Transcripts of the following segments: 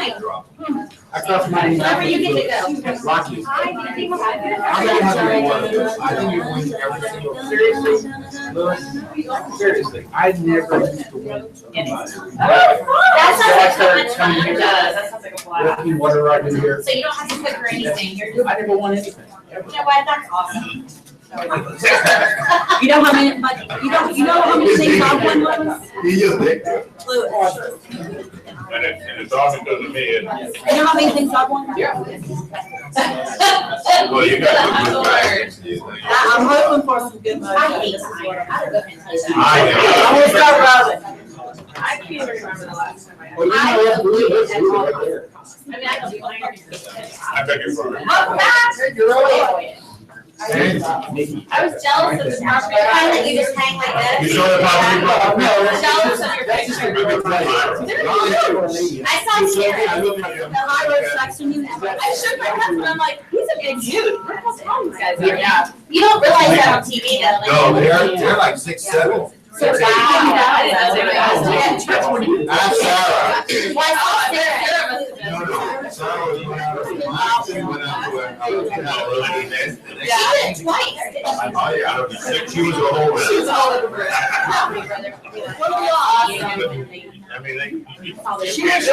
point. I crossed my. Wherever you get to go. Rocky. I think I don't have any one of those. I think you win every single. Seriously, Louis, seriously, I never used to win. That sounds like so much fun. It does, that sounds like a blast. What do I do here? So you don't have to cook or anything, you're just, I never won anything. you know what, that's awesome. You know how many, but you know how many things I've won, Lois? He is big. Louis. And it's all because of me. You know how many things I've won? Yeah. Well, you got I'm hoping for some good I mojo. hate This is iron. what I don't know if I tell you that. I know. I'm gonna start rolling. I can't remember the last time I. Well, you know, that's really, that's really right there. I mean, I don't do iron. I beg your pardon. Welcome back. And Nikki. I was jealous of the smart man. Kind of, you just hang like You this. saw the property? Jealous of your picture. I saw Sarah. The high road section you have. I shook my head and I'm like, he's a big dude. Look how tall these guys are. Yeah. You don't realize that on TV though. like- No, they're like 6'7". So wow. I didn't know they were Ask Sarah. Well, I saw Sarah. No, Sarah was went out to she went out to a event. She did it twice. Oh, yeah, she was a whole. She was all over it. I mean, they. She was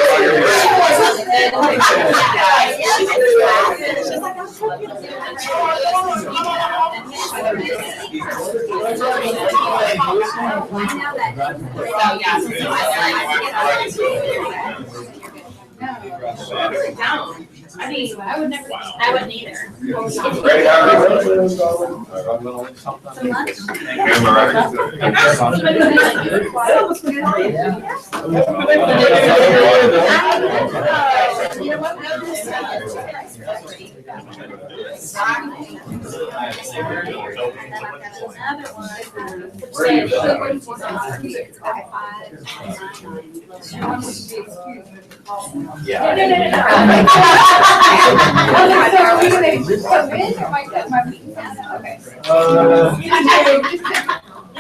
I mean, I would never, I wouldn't either. Ready, Howard?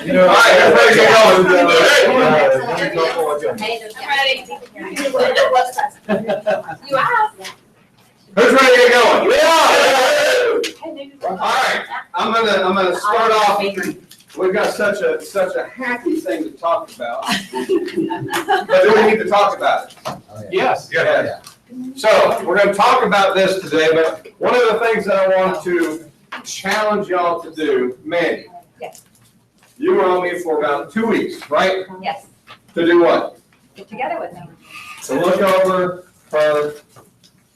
You know, All right, everybody get You asked. Who's ready to get going? All right, I'm gonna start off. We've got such a happy thing to talk about. But do we need to talk about it? Yes. Yeah. So, we're gonna talk about this today, but one of the things that I want to challenge y'all to do, Mandy. Yes. You were on me for about 2 weeks, right? Yes, To do what? get together with them. To look over her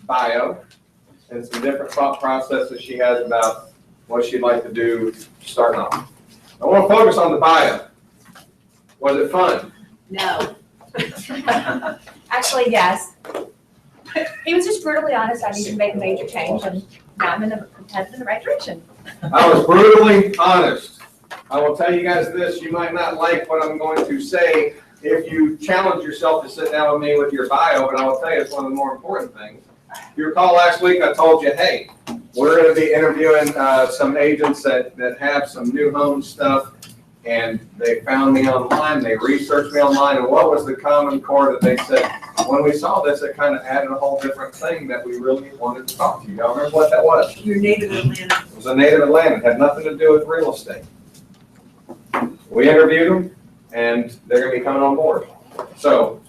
bio and some different thought processes she has about what she'd like to do starting off. I want to focus on the bio. Was it fun? No. Actually, yes. He was just brutally honest, I need to make a major change, and now I'm headed in the right direction. I was brutally honest. I will tell you guys this, you might not like what I'm going to say if you challenge yourself to sit down with me with your bio, but I will tell you it's one of the more important things. If you recall last week, I told you, hey, we're going to be interviewing some agents that have some new home stuff, and they found me online, they researched me online, and what was the common core that they said? When we saw this, it kind of added a whole different thing that we really wanted to talk to you. Y'all remember what that was? Your native Atlanta. It was a native Atlanta. It had nothing to do with real estate. We interviewed them, and they're going to be coming on board. So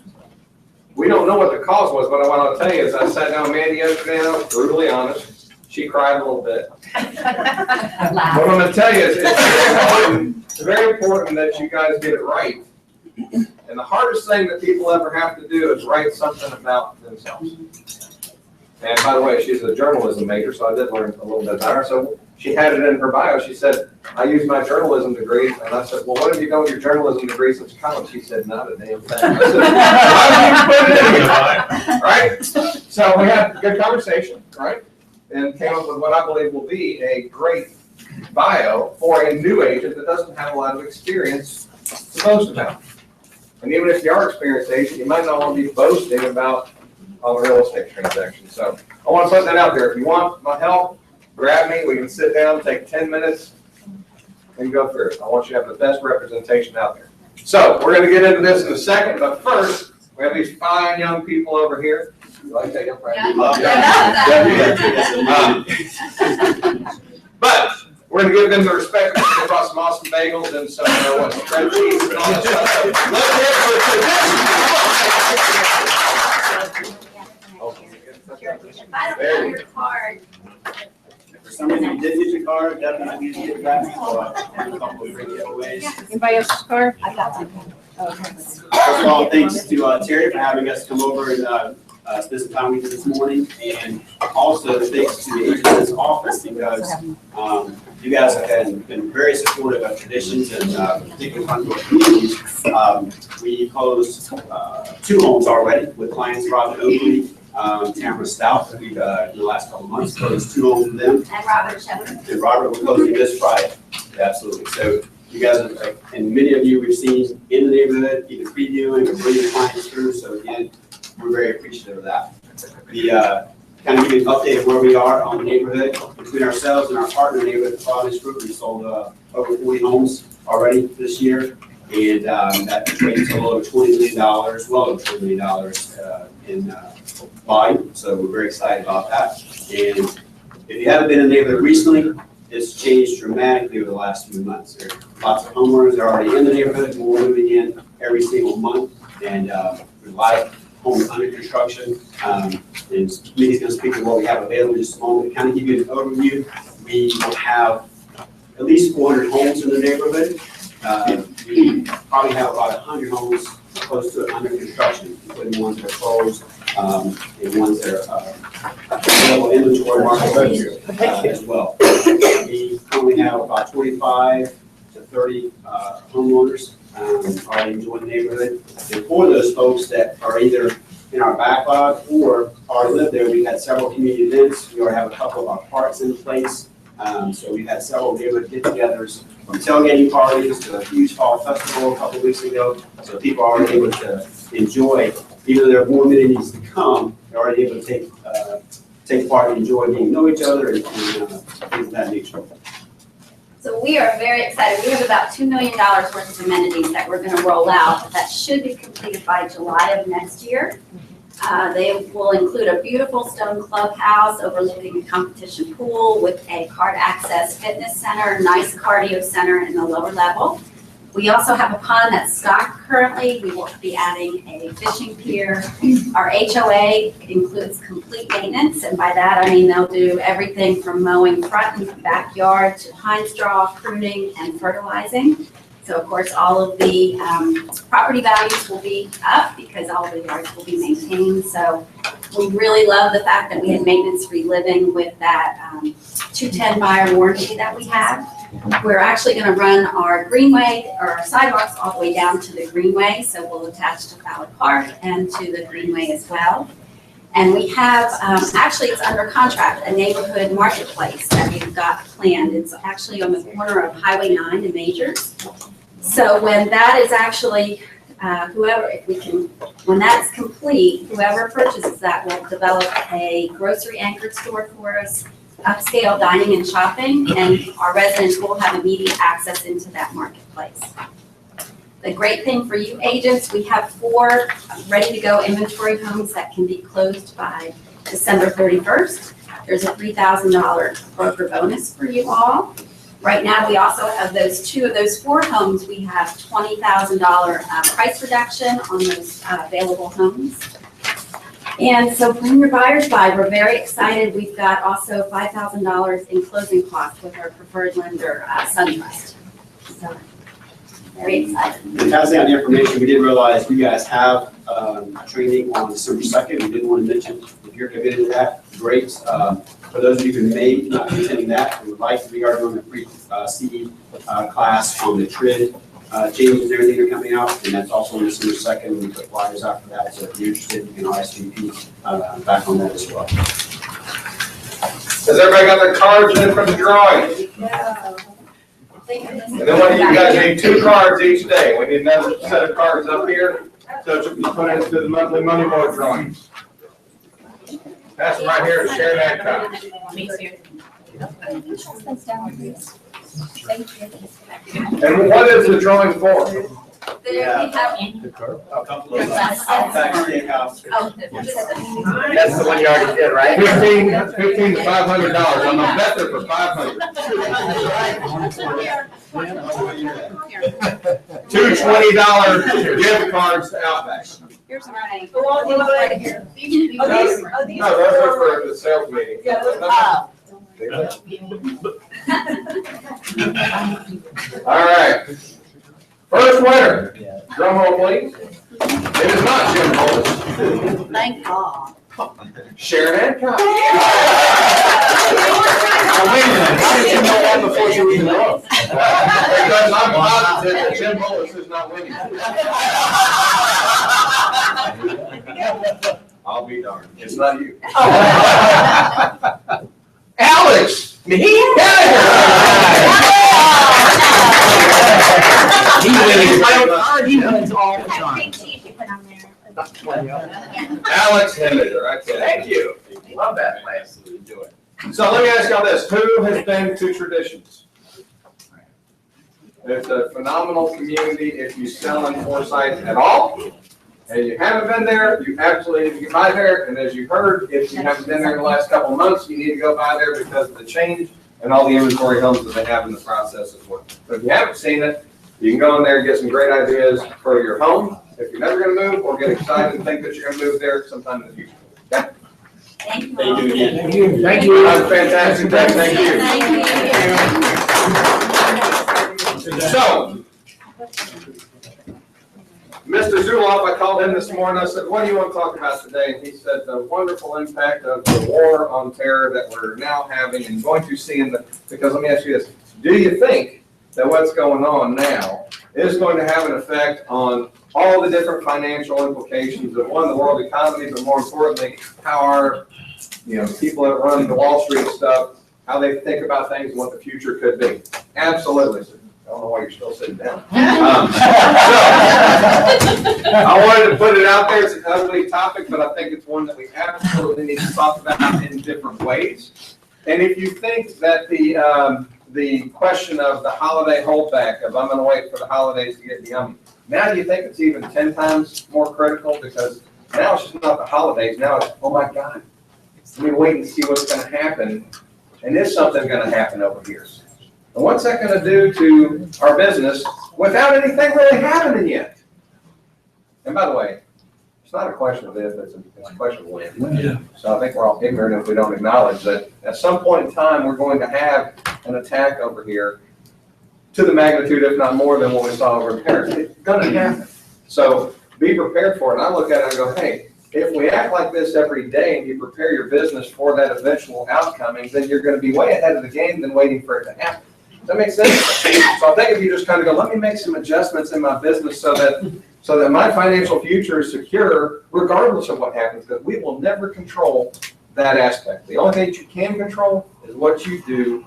we don't know what the cause was, but what I'll tell you is I sat down with Mandy yesterday, and I was brutally honest. She cried a little bit. What I'm going to tell you is it's very important that you guys get it right. And the hardest thing that people ever have to do is write something about themselves. And by the way, she's a journalism major, so I did learn a little bit about her. So she had it in her bio. She said, I used my journalism degree. And I said, well, what have you done with your journalism degree since college? She said, not a damn thing. I said, why would you put it in? Right? So we had a good conversation, right? And came up with what I believe will be a great bio for a new agent that doesn't have a lot of experience to boast about. And even if you are experienced agent, you might not want to be boasting about a real estate transaction. So I want to put that out there. If you want my help, grab me. We can sit down, take 10 minutes, and go through it. I want you to have the best representation out there. So we're going to get into this in a second, but first, we have these fine young people over here. You like that, young Frank? But we're gonna give them the respect. They brought some awesome bagels and some shred cheese and all that stuff. Let's hear it for tradition. There you go. Card. For some reason you did get your card, definitely need to get back. So, a couple of free giveaways. Anybody else's car? I got one. First of all, thanks to Terry for having us come over and spend some time with you this morning. And also thanks to the agent's office because you guys have been very supportive of traditions and particularly fun for communities. We closed 2 homes already with clients, Robert Oakley, Tamara Stout. We've in the last couple of months closed 2 homes with them. And Robert Shepherd. And Robert will closing this Friday. Absolutely. So you guys, and many of you we've seen in the neighborhood, either previewing or bringing clients through. So again, we're very appreciative of that. The kind of give you an update of where we are on the neighborhood. Between ourselves and our partner neighborhood, the Providence Group, we sold over 40 homes already this year. And that equates to a little over $20 million, well over $20 million in volume. So we're very excited about that. And if you haven't been in the neighborhood recently, it's changed dramatically over the last few months. There are lots of homeowners that are already in the neighborhood, more moving in every single month. And there's a lot of homes under construction. And Mitty's going to speak to what we have available in just a moment. To kind of give you an overview, we have at least 400 homes in the neighborhood. We probably have about 100 homes close to it under construction, including ones that are closed and ones that are available inventory market as well. We currently have about 25 to 30 homeowners already enjoying the neighborhood. And for those folks that are either in our backlog or already live there, we've had several community events. We already have a couple of our parks in place. So we've had several neighborhood get-togethers, from tailgating parties to a huge fall festival a couple of weeks ago. So people are already able to enjoy, even though there are more amenities to come, they're already able to take part and enjoy getting to know each other and things of that nature. So we are very excited. We have about $2 million worth of amenities that we're going to roll out. That should be completed by July of next year. They will include a beautiful stone clubhouse overlooking a competition pool with a card access fitness center, nice cardio center in the lower level. We also have a pond that's stocked currently. We will be adding a fishing pier. Our HOA includes complete maintenance, and by that I mean they'll do everything from mowing front and backyard to pine straw, pruning, and fertilizing. So of course, all of the property values will be up because all of the yards will be maintained. So we really love the fact that we had maintenance-free living with that 210 buyer warranty that we have. We're actually going to run our greenway or our sidewalks all the way down to the greenway. So we'll attach to Fowler Park and to the greenway as well. And we have, actually it's under contract, a neighborhood marketplace that we've got planned. It's actually on the corner of Highway 9 and Majors. So when that is actually, when that's complete, whoever purchases that will develop a grocery anchored store for us, upscale dining and shopping, and our residents will have immediate access into that marketplace. The great thing for you agents, we have 4 ready-to-go inventory homes that can be closed by December 31st. There's a $3,000 broker bonus for you all. Right now, we also have 2 of those 4 homes. We have $20,000 price reduction on those available homes. And so bring your buyers by. We're very excited. We've got also $5,000 in closing costs with our preferred lender, SunTrust. So very excited. And passing out the information, we did realize you guys have a training on December 2nd. We didn't want to mention if you're committed to that, great. For those of you who may not be attending that, we would like to, we are doing a free CE class on the TRID changes and everything are coming out, and that's also on December 2nd. We put flyers out for that, so if you're interested, you can RSVP back on that as well. Has everybody got their cards in from the drawing? Yeah. And then what do you guys need? 2 cards each day. We need another set of cards up here, so you put it into the monthly money board drawings. Pass them right here and share that copy. Me too. And what is the drawing for? There we have. A couple of Outback Steakhouse. Oh, That's the one you already did, right? $15 to $500. I'm gonna bet there for 500. Two $20 gift cards to Outback. Here's right. Right here. No, those are for the sales meeting. All right. First winner. Drum roll, please. It is not Jim Holmes. Thank God. Sharon Hancock. Wait a minute, how did you know that before you even wrote? Because I'm positive that Jim Holmes is not winning. I'll be darned. It's not you. Alex! Me? He wins all the time. Alex Henniger, I tell you. Thank you. Love that place. Absolutely do it. So let me ask y'all this, who has been to Traditions? It's a phenomenal community if you sell in Forsyth at all. And you haven't been there, you absolutely need to get by there. And as you heard, if you haven't been there in the last couple of months, you need to go by there because of the change and all the inventory homes that they have in the process as well. So if you haven't seen it, you can go in there and get some great ideas for your home. If you're never gonna move or get excited and think that you're gonna move there sometime in the future. Okay? Thank you. Thank you again. Thank you. Thank you. Have a fantastic day. Thank you. Thank you. So, Mr. Zuloff, I called him this morning, I said, what do you want to talk about today? And he said, the wonderful impact of the war on terror that we're now having and going to see because let me ask you this, do you think that what's going on now is going to have an effect on all the different financial implications of one, the world economy, but more importantly, how our, people that run the Wall Street stuff, how they think about things and what the future could be? Absolutely. I don't know why you're still sitting down. I wanted to put it out there. It's an ugly topic, but I think it's one that we absolutely need to talk about in different ways. And if you think that the question of the holiday holdback, of I'm going to wait for the holidays to get yummy, now do you think it's even 10 times more critical? Because now it's just not the holidays. Now it's, oh my God, let me wait and see what's going to happen. And is something going to happen over here? And what's that going to do to our business without anything really happening yet? And by the way, it's not a question of if, it's a question of when. Yeah. So I think we're all ignorant if we don't acknowledge that at some point in time, we're going to have an attack over here to the magnitude, if not more than what we saw over in Paris. It's going to happen. So be prepared for it. And I look at it and go, hey, if we act like this every day and you prepare your business for that eventual outcome, then you're going to be way ahead of the game than waiting for it to happen. Does that make sense? So I think if you just kind of go, let me make some adjustments in my business so that my financial future is secure regardless of what happens, because we will never control that aspect. The only thing that you can control is what you do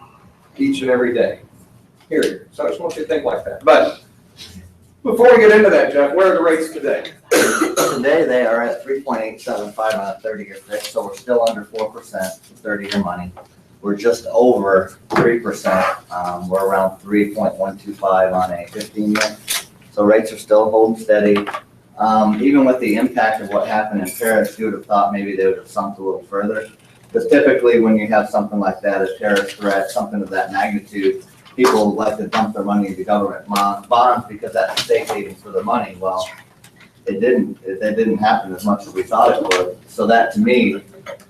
each and every day, period. So I just want you to think like that. But before we get into that, Jeff, where are the rates today? Today, they are at 3.875 on a 30-year fix, so we're still under 4% for 30-year money. We're just over 3%. We're around 3.125 on a 15-year. So rates are still holding steady. Even with the impact of what happened in Paris, you would have thought maybe they would have sunk a little further. Because typically when you have something like that, a terrorist threat, something of that magnitude, people like to dump their money into government bonds because that's a safe haven for their money. Well, it didn't happen as much as we thought it would. So that to me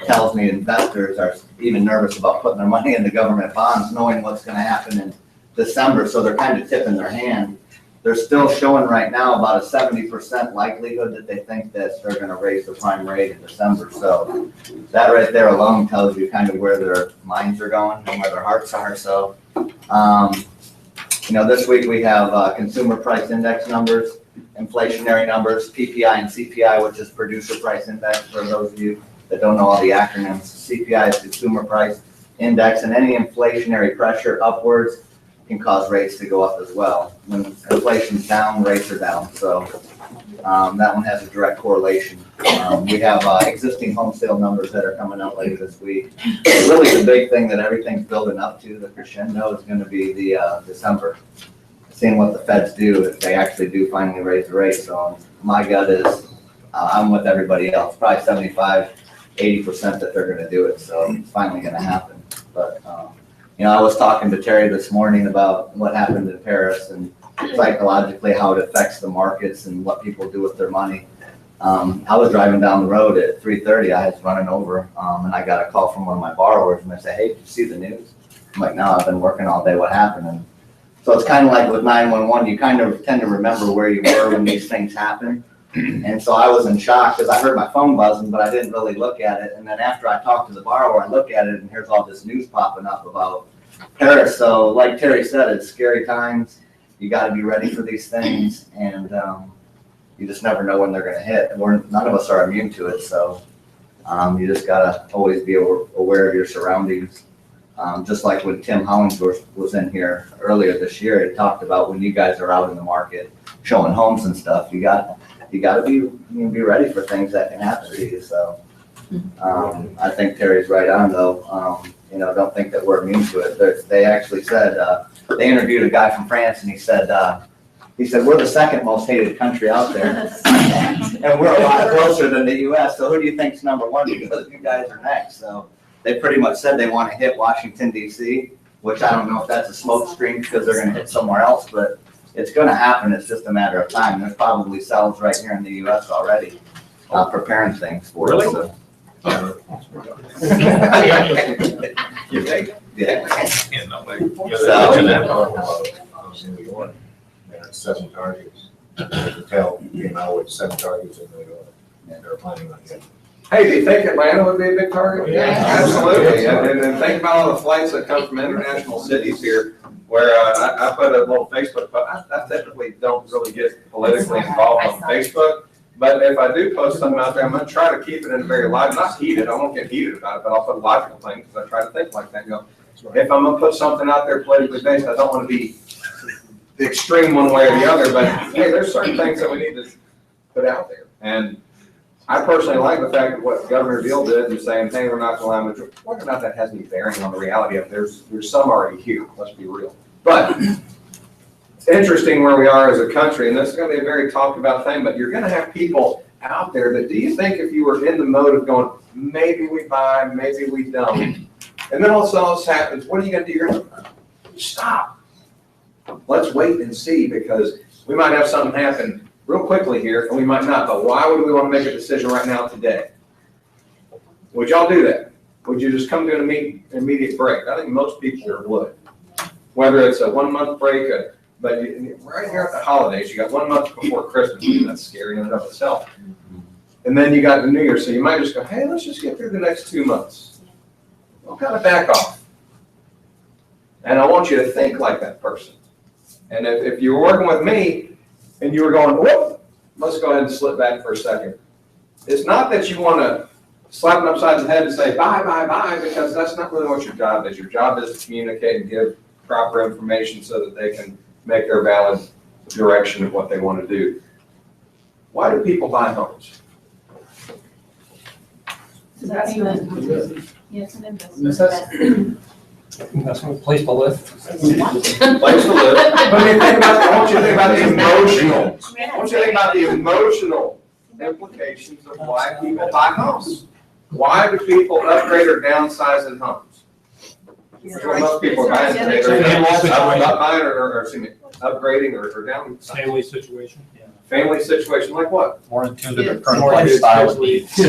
tells me investors are even nervous about putting their money into government bonds, knowing what's going to happen in December. So they're kind of tipping their hand. They're still showing right now about a 70% likelihood that they think that they're going to raise the prime rate in December. So that right there alone tells you kind of where their minds are going and where their hearts are. So, this week we have consumer price index numbers, inflationary numbers, PPI and CPI, which is producer price index for those of you that don't know all the acronyms. CPI is consumer price index, and any inflationary pressure upwards can cause rates to go up as well. When inflation's down, rates are down. So that one has a direct correlation. We have existing home sale numbers that are coming out later this week. Really the big thing that everything's building up to, the crescendo, is going to be the December seeing what the feds do, if they actually do finally raise the rate. So my gut is, I'm with everybody else, probably 75–80% that they're gonna do it, so it's finally gonna happen. But, you know, I was talking to Terry this morning about what happened in Paris and psychologically how it affects the markets and what people do with their money. I was driving down the road at 3:30, I was running over, and I got a call from one of my borrowers, and they said, hey, did you see the news? I'm like, no, I've been working all day, what happened? And so it's kind of like with 911, you kind of tend to remember where you were when these things happen. And so I was in shock because I heard my phone buzzing, but I didn't really look at it. And then after I talked to the borrower, I look at it and here's all this news popping up about Paris. So like Terry said, it's scary times. You got to be ready for these things. And you just never know when they're going to hit. And none of us are immune to it. So you just got to always be aware of your surroundings. Just like when Tim Hollingsworth was in here earlier this year, he talked about when you guys are out in the market showing homes and stuff, you got to be ready for things that can happen to you. So I think Terry's right on though. You know, don't think that we're immune to it. They actually said, they interviewed a guy from France and he said, we're the second most hated country out there. And we're a lot closer than the US. So who do you think's number one? Because you guys are next. So they pretty much said they want to hit Washington, D.C., which I don't know if that's a smoke screen because they're going to hit somewhere else, but it's going to happen. It's just a matter of time. There's probably cells right here in the U.S. already preparing things for it. So. You think? Yeah. New York, they had 7 targets. The tell came out with 7 targets in New York, and they're planning on hitting. Hey, do you think Atlanta would be a big target? Yeah. Absolutely. And then think about all the flights that come from international cities here, where I put a little Facebook post. I typically don't really get politically involved on Facebook, but if I do post something out there, I'm going to try to keep it in a very live, not heated. I won't get heated about it, but I'll put a logical thing because I try to think like that. You know, if I'm going to put something out there politically based, I don't want to be the extreme one way or the other, but hey, there's certain things that we need to put out there. And I personally like the fact that what Governor Deal did and saying, hey, we're not going to allow whether or not that has any bearing on the reality of there's some already here, let's be real. But it's interesting where we are as a country, and this is going to be a very talked about thing, but you're going to have people out there that, do you think if you were in the mode of going, maybe we buy, maybe we don't, and then all of a sudden this happens, what are you going to do? You're going to stop. Let's wait and see, because we might have something happen real quickly here, and we might not, but why would we want to make a decision right now today? Would y'all do that? Would you just come to an immediate break? I think most people would. Whether it's a 1-month break, but right here at the holidays, you got 1 month before Christmas, that's scary in and of itself. And then you got the New Year, so you might just go, hey, let's just get through the next 2 months. We'll kind of back off. And I want you to think like that person. And if you were working with me, and you were going, whoop, let's go ahead and slip back for a second. It's not that you want to slap them upside the head and say, bye, bye, bye, because that's not really what your job is. Your job is to communicate and give proper information so that they can make their valid direction of what they want to do. Why do people buy homes? Yes, an investment. That's a place to live. Place to live. But I want you to think about the emotional. I want you to think about the emotional implications of why people buy homes. Why do people upgrade or downsize in homes? That's what most people are buying today. They're not buying or upgrading or downsizing. Family situation. Family situation, like what? More in tune to the current lifestyle.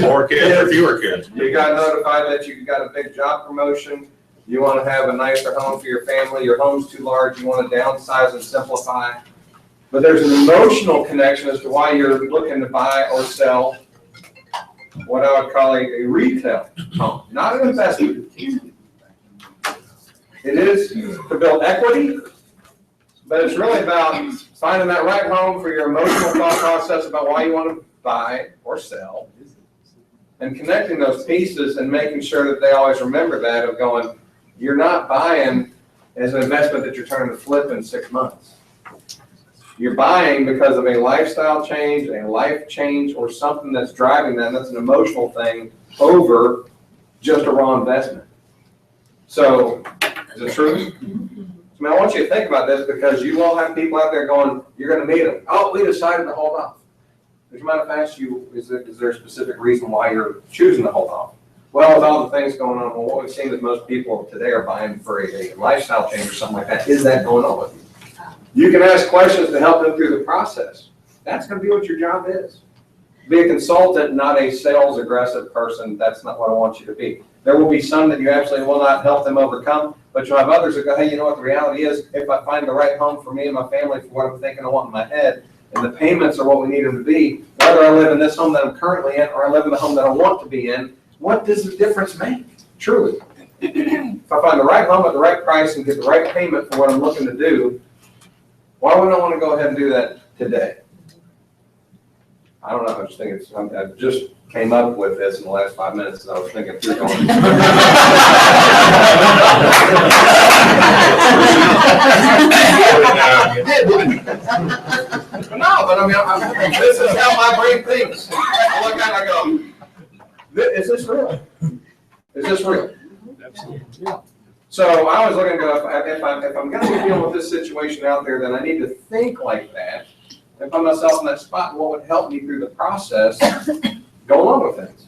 More kids or fewer kids? You got notified that you got a big job promotion. You want to have a nicer home for your family. Your home's too large. You want to downsize and simplify. But there's an emotional connection as to why you're looking to buy or sell what I would call a retail home, not an investment. It is to build equity, but it's really about finding that right home for your emotional thought process about why you want to buy or sell, and connecting those pieces and making sure that they always remember that of going, you're not buying as an investment that you're turning to flip in 6 months. You're buying because of a lifestyle change, a life change, or something that's driving that. That's an emotional thing over just a raw investment. So, is it true? I mean, I want you to think about this because you will have people out there going, you're gonna meet them. Oh, we decided to hold off. Would you mind if I ask you, is there a specific reason why you're choosing to hold off? Well, with all the things going on, well, what we've seen is most people today are buying for a lifestyle change or something like that. Is that going on with you? You can ask questions to help them through the process. That's gonna be what your job is. Be a consultant, not a sales aggressive person. That's not what I want you to be. There will be some that you absolutely will not help them overcome, but you'll have others that go, hey, you know what, the reality is, if I find the right home for me and my family for what I'm thinking I want in my head, and the payments are what we need them to be, whether I live in this home that I'm currently in or I live in the home that I want to be in, what does the difference make? Truly. If I find the right home at the right price and get the right payment for what I'm looking to do, why would I want to go ahead and do that today? I don't know, I just think I just came up with this in the last 5 minutes, and I was thinking through going. No, but I mean, this is how my brain thinks. I look at it, I go, is this real? Is this real? Absolutely. So I was looking to go, if I'm going to be dealing with this situation out there, then I need to think like that and put myself in that spot. What would help me through the process, go along with things.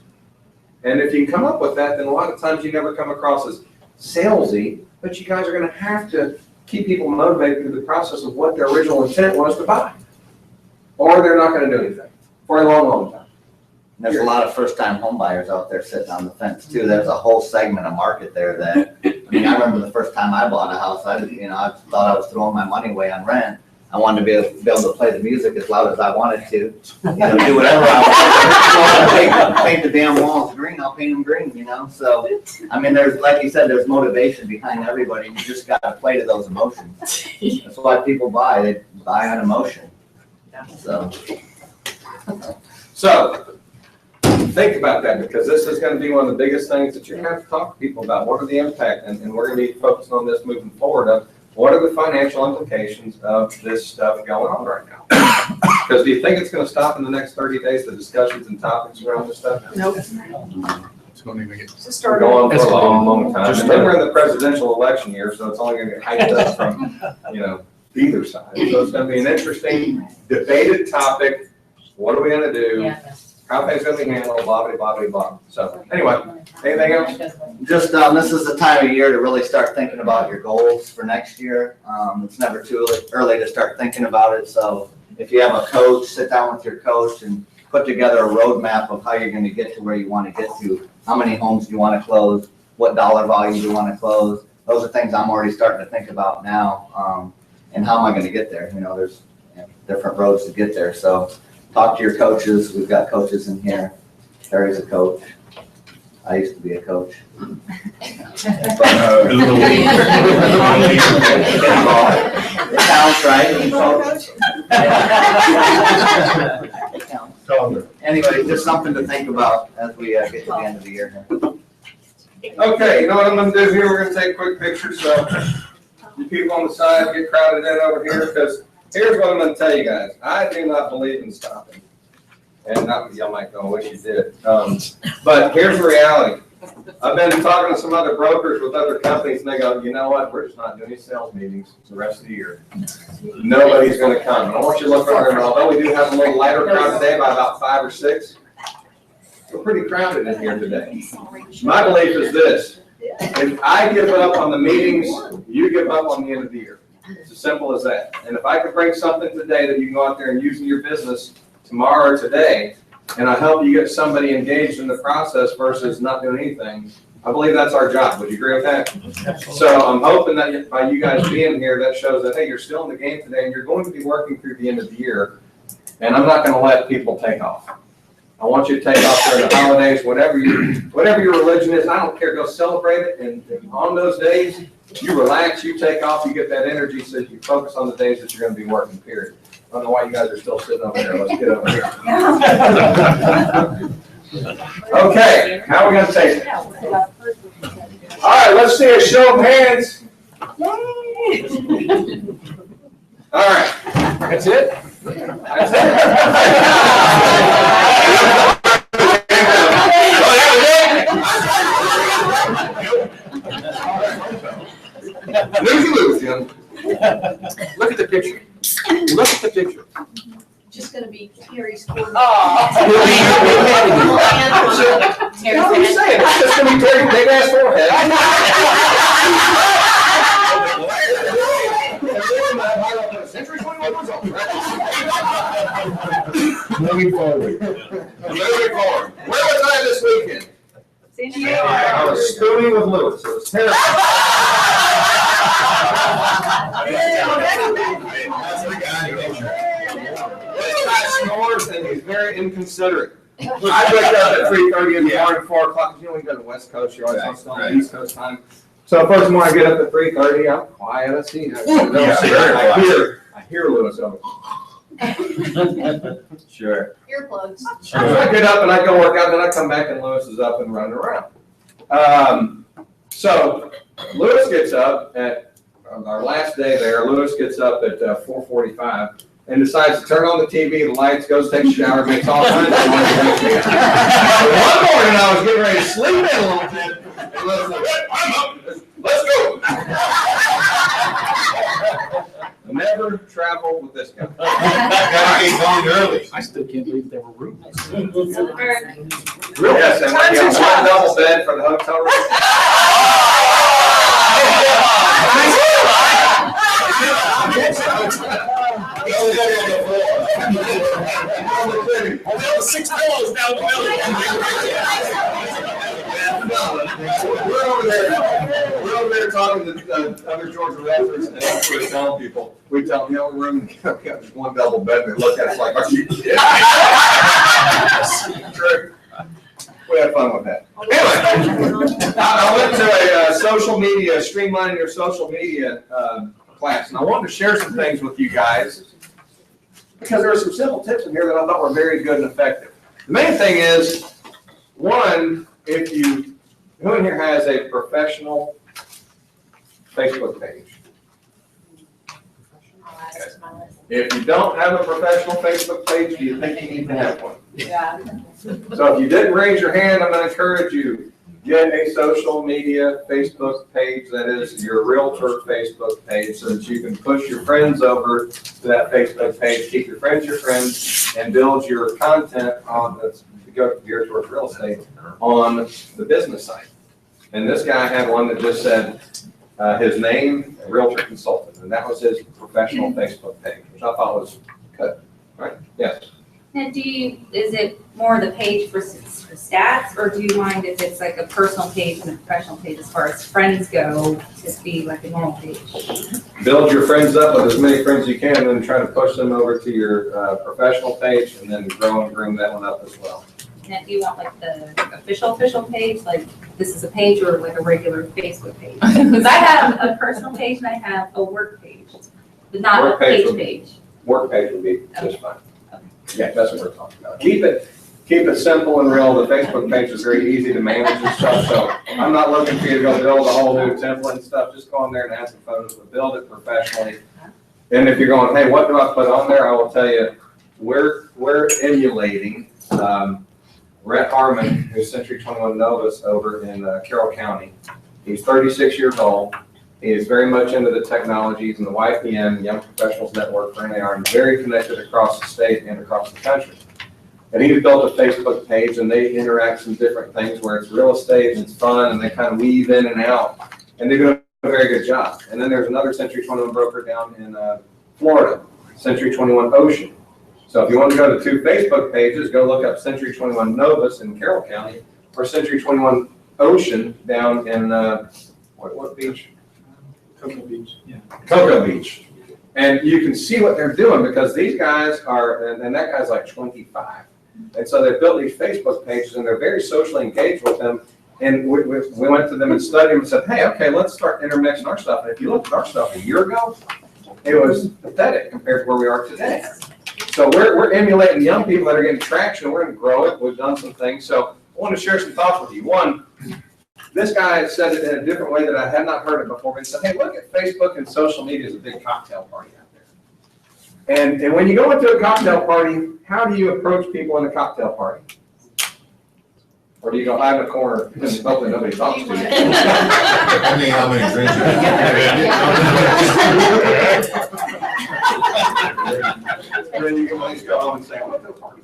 And if you can come up with that, then a lot of times you never come across as salesy, but you guys are going to have to keep people motivated through the process of what their original intent was to buy. Or they're not going to do anything for a long, long time. There's a lot of first-time home buyers out there sitting on the fence too. There's a whole segment of market there that, I mean, I remember the first time I bought a house, I thought I was throwing my money away on rent. I wanted to be able to play the music as loud as I wanted to, do whatever I wanted. Paint the damn walls green, I'll paint them green, So, I mean, there's, like you said, there's motivation behind everybody. You just got to play to those emotions. That's why people buy. They buy on emotion. So, think about that, because this is going to be one of the biggest things that you're going to have to talk to people about. What are the impact? And we're going to be focusing on this moving forward of what are the financial implications of this stuff going on right now? Because do you think it's going to stop in the next 30 days, the discussions and topics around this stuff? Nope. It's going to even get. We're going for a long, long time. Just And then we're in the presidential election year, so it's only going to get hyped up from, either side. So it's going to be an interesting debated topic. What are we going to do? How things going to be handled, blah, blah, blah, blah, blah. So anyway, anything else? Just, this is the time of year to really start thinking about your goals for next year. It's never too early to start thinking about it. So if you have a coach, sit down with your coach and put together a roadmap of how you're going to get to where you want to get to. How many homes do you want to close? What dollar value do you want to close? Those are things I'm already starting to think about now. And how am I going to get there? There's different roads to get there. So talk to your coaches. We've got coaches in here. Terry's a coach. I used to be a coach. It counts, right? Anyway, just something to think about as we get to the end of the year. Okay, you know what I'm going to do here? We're going to take a quick picture. So you people on the side get crowded in over here, because here's what I'm going to tell you guys. I do not believe in stopping. And y'all might go, I wish you did. But here's the reality. I've been talking to some other brokers with other companies, and they go, you know what, we're just not doing any sales meetings the rest of the year. Nobody's going to come. And I want you to look around, and although we do have a little lighter crowd today by about 5 or 6, we're pretty crowded in here today. My belief is this: if I give up on the meetings, you give up on the end of the year. It's as simple as that. And if I could bring something today that you can go out there and use in your business tomorrow or today, and I help you get somebody engaged in the process versus not doing anything, I believe that's our job. Would you agree with that? So I'm hoping that by you guys being here, that shows that, hey, you're still in the game today, and you're going to be working through the end of the year, and I'm not going to let people take off. I want you to take off during the holidays, whatever your religion is. I don't care. Go celebrate it, and on those days, you relax, you take off, you get that energy, so you focus on the days that you're going to be working, period. I don't know why you guys are still sitting over there. Let's get over here. Okay, how are we going to take it? All right, let's see a show of hands. All right. That's it? That's it? Lose, Jim. picture. Look at the picture. Just gonna be Carrie's corner. No, I'm just saying, it's just gonna be Terry's big ass forehead. Century 21 results. Moving forward. Moving forward. Where was I this weekend? San Diego. I was spooning with Lewis. It was terrible. That's the guy. This guy snores and he's very inconsiderate. I wake up at 3:30 in the morning, 4 o'clock. You know, when you go to the West Coast, you're always on still on the East Coast time. So first morning I get up at 3:30, I'm quiet, I see. I hear Lewis over. Sure. Earplugs. So I get up and I go work out, then I come back and Lewis is up and running around. So Lewis gets up at our last day there. Lewis gets up at 4:45 and decides to turn on the TV, the lights, goes, takes a shower, makes all kinds of noise. One morning I was getting ready to sleep in a little bit. And Lewis was like, I'm up. Let's go. Never travel with this guy. Gotta get going early. I still can't believe there were rooms. Really? Yes, and we got one double bed for the hotel room. Six pillows down the We're over there talking to other Georgia residents, and that's what we're telling people. We tell them, you know, we're in just one double bed, and they look at us like, are you kidding? True. We had fun with that. Anyway, I went to a social media, streamlining your social media class, and I wanted to share some things with you guys because there are some simple tips in here that I thought were very good and effective. The main thing is, one, who in here has a professional Facebook page? If you don't have a professional Facebook page, do you think you need to have one? Yeah. So if you didn't raise your hand, I'm going to encourage you, get a social media Facebook page that is your realtor Facebook page so that you can push your friends over to that Facebook page, keep your friends, and build your content on that's geared towards real estate on the business site. And this guy had one that just said his name, realtor consultant, and that was his professional Facebook page, which I thought was good. Right? Yes. Now, is it more the page for stats, or do you mind if it's like a personal page and a professional page as far as friends go, to be like a normal page? Build your friends up with as many friends as you can, and then try to push them over to your professional page, and then grow and groom that one up as well. Now, do you want like the official page, like this is a page, or like a regular Facebook page? Because I have a personal page and I have a work page, but not Work a page page. page. Work page would be just fine. Yeah, that's what we're talking about. Keep it simple and real. The Facebook page is very easy to manage and stuff, so I'm not looking for you to go build a whole new template and stuff. Just go on there and add some photos, but build it professionally. And if you're going, hey, what do I put on there? I will tell you, we're emulating Rhett Harmon, who's Century 21 Novus over in Carroll County. He's 36 years old. He is very much into the technologies and the YPN, Young Professionals Network for NAR, and very connected across the state and across the country. And he's built a Facebook page, and they interact some different things where it's real estate and it's fun, and they kind of weave in and out, and they do a very good job. And then there's another Century 21 broker down in Florida, Century 21 Ocean. So if you want to go to two Facebook pages, go look up Century 21 Novus in Carroll County, or Century 21 Ocean down in, what beach? Cocoa Beach, yeah. Cocoa Beach. And you can see what they're doing because these guys are, and that guy's like 25. And so they built these Facebook pages and they're very socially engaged with them. And we went to them and studied them and said, hey, okay, let's start intermixing our stuff. And if you look at our stuff a year ago, it was pathetic compared to where we are today. So we're emulating young people that are getting traction. We're going to grow it. We've done some things. So I want to share some thoughts with you. One, this guy said it in a different way that I had not heard it before. But he said, hey, look at Facebook and social media as a big cocktail party out there. And when you go into a cocktail party, how do you approach people in a cocktail party? Or do you go hide in a corner and hopefully nobody talks to you? Depending how many drinks you have. And then you can always go home and say, I went to a party.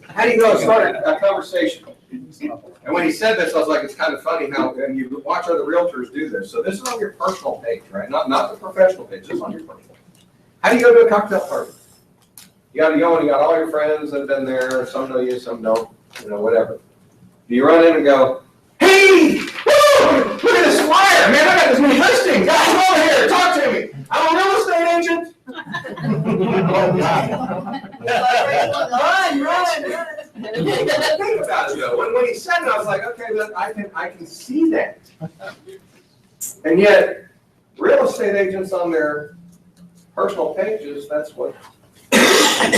How do you go start a conversation? And when he said this, I was like, it's kind of funny how, and you watch other realtors do this. So this is on your personal page, right? Not the professional page, this is on your personal. How do you go to a cocktail party? You gotta go and you got all your friends that have been there, some know you, some don't, whatever. Do you run in and go, hey, woo, look at this flyer, man, I got this new listing, guys, come over here, talk to me. I'm a real estate agent. Run. Think about it though, when he said it, I was like, okay, I can see that. And yet, real estate agents on their personal pages, that's what. And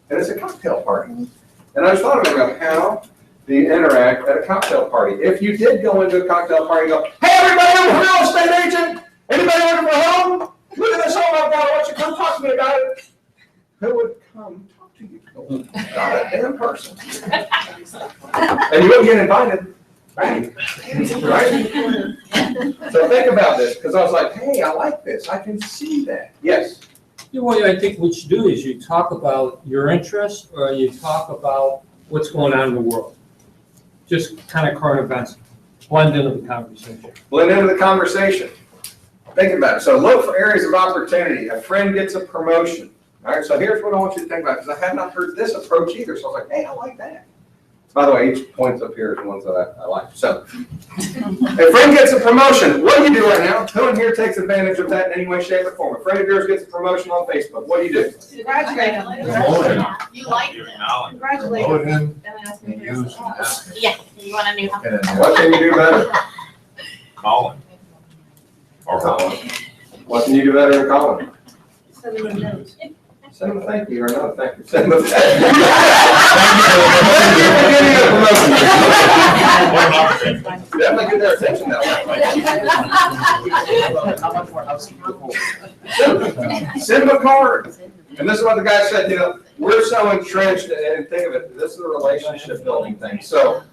it's a cocktail party. And I just thought about how do you interact at a cocktail party? If you did go into a cocktail party and go, hey everybody, I'm a real estate agent. Anybody looking for a home? Look at this home I've got. I want you to come talk to me about it. Who would come talk to you? Not a damn person. And you wouldn't get invited. Right? Right? So think about this, because I was like, hey, I like this. I can see that. Yes. The way I think what you do is you talk about your interests or you talk about what's going on in the world. Just kind of current events, blend into the conversation. Blend into the conversation. Think about it. So look for areas of opportunity. A friend gets a promotion. All right, so here's what I want you to think about, because I have not heard this approach either. So I was like, hey, I like that. By the way, each points up here is the ones that I like. So, a friend gets a promotion. What do you do right now? Who in here takes advantage of that in any way, shape, or form? A friend of yours gets a promotion on Facebook. What do you do? Congratulate him. You like them. Congratulate Load him And ask and him. use and ask him. Yeah, you want a new house? And then What can you do better? Colin. Or Colin. What can you do better than calling? Send him a note. Send them a thank you or not a thank you. Send them a thank you. Definitely get their attention that way. How much more housekeeping? Send them a card. And this is what the guy said, we're so entrenched, and think of it, this is a relationship building thing. So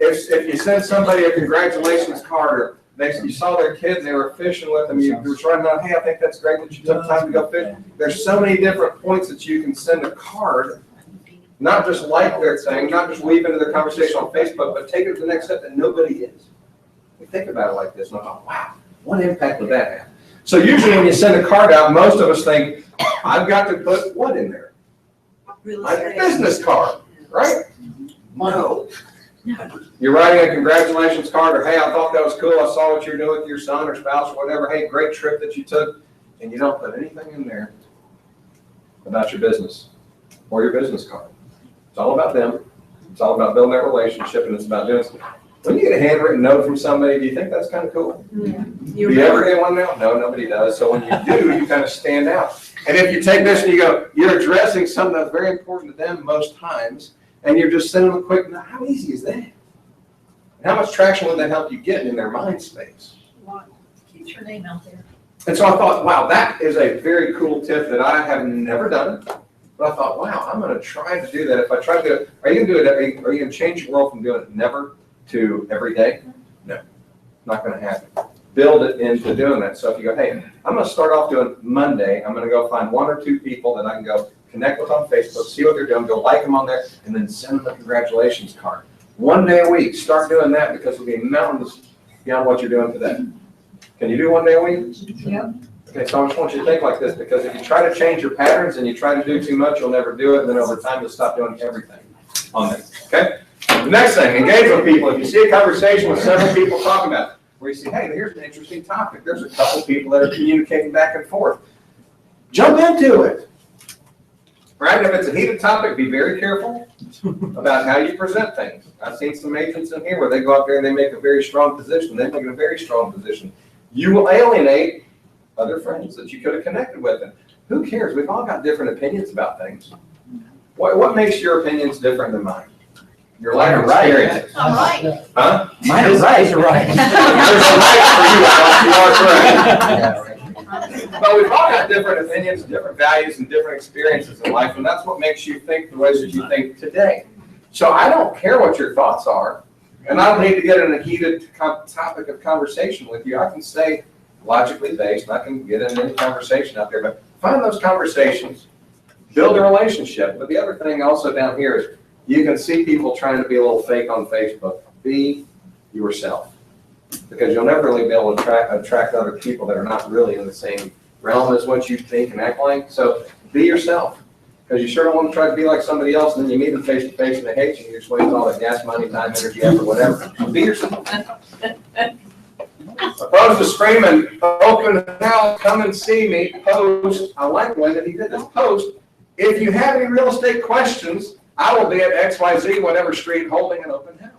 if you send somebody a congratulations card, or you saw their kids, they were fishing with them, you were trying to, hey, I think that's great that you took time to go fish. There's so many different points that you can send a card, not just like their thing, not just weave into their conversation on Facebook, but take it to the next step that nobody is. We think about it like this, and I thought, wow, what impact would that have? So usually when you send a card out, most of us think, I've got to put what in there? My business card, right? No. You're writing a congratulations card, or hey, I thought that was cool. I saw what you're doing with your son or spouse or whatever. Hey, great trip that you took. And you don't put anything in there about your business or your business card. It's all about them. It's all about building that relationship, and it's about doing something. When you get a handwritten note from somebody, do you think that's kind of cool? Yeah. Do you ever get one now? No, nobody does. So when you do, you kind of stand out. And if you take this and you go, you're addressing something that's very important to them most times, and you're just sending them a quick note, how easy is that? And how much traction would that help you get in their mind space? Keep your name out there. And so I thought, wow, that is a very cool tip that I have never done. But I thought, wow, I'm going to try to do that. If I try to do it, are you going to do it? Are you going to change your world from doing it never to every day? No, not going to happen. Build it into doing that. So if you go, hey, I'm going to start off doing Monday. I'm going to go find 1 or 2 people that I can go connect with on Facebook, see what they're doing, go like them on there, and then send them a congratulations card. 1 day a week. Start doing that, because it'll be mountains beyond what you're doing today. Can you do 1 day a week? Yep. Okay, so I just want you to think like this, because if you try to change your patterns and you try to do too much, you'll never do it, and then over time you'll stop doing everything on there, okay? The next thing, engage with people. If you see a conversation with several people talking about it, where you see, hey, here's an interesting topic, there's a couple people that are communicating back and forth, jump into it, right? If it's a heated topic, be very careful about how you present things. I've seen some agents in here where they go out there and they make a very strong position, they make a very strong position. You will alienate other friends that you could have connected with. And who cares? We've all got different opinions about things. What makes your opinions different than mine? Your life experiences. I'm right. Huh? Mine is right. You're right. There's a right for you, you are correct. But we've all got different opinions, different values, and different experiences in life, and that's what makes you think the ways that you think today. So I don't care what your thoughts are, and I don't need to get in a heated topic of conversation with you. I can say, logically based, not going to get into any conversation out there, but find those conversations, build a relationship. But the other thing also down here is you can see people trying to be a little fake on Facebook. Be yourself, because you'll never really be able to attract other people that are not really in the same realm as what you think and act like. So be yourself, because you sure don't want to try to be like somebody else, and then you meet them face to face and they hate you, and you're just wasting all that gas, money, time, energy, effort, whatever. Be yourself. Opposed to screaming, open house, come and see me, post. I like when he did this post. If you have any real estate questions, I will be at XYZ, whatever street, holding an open house.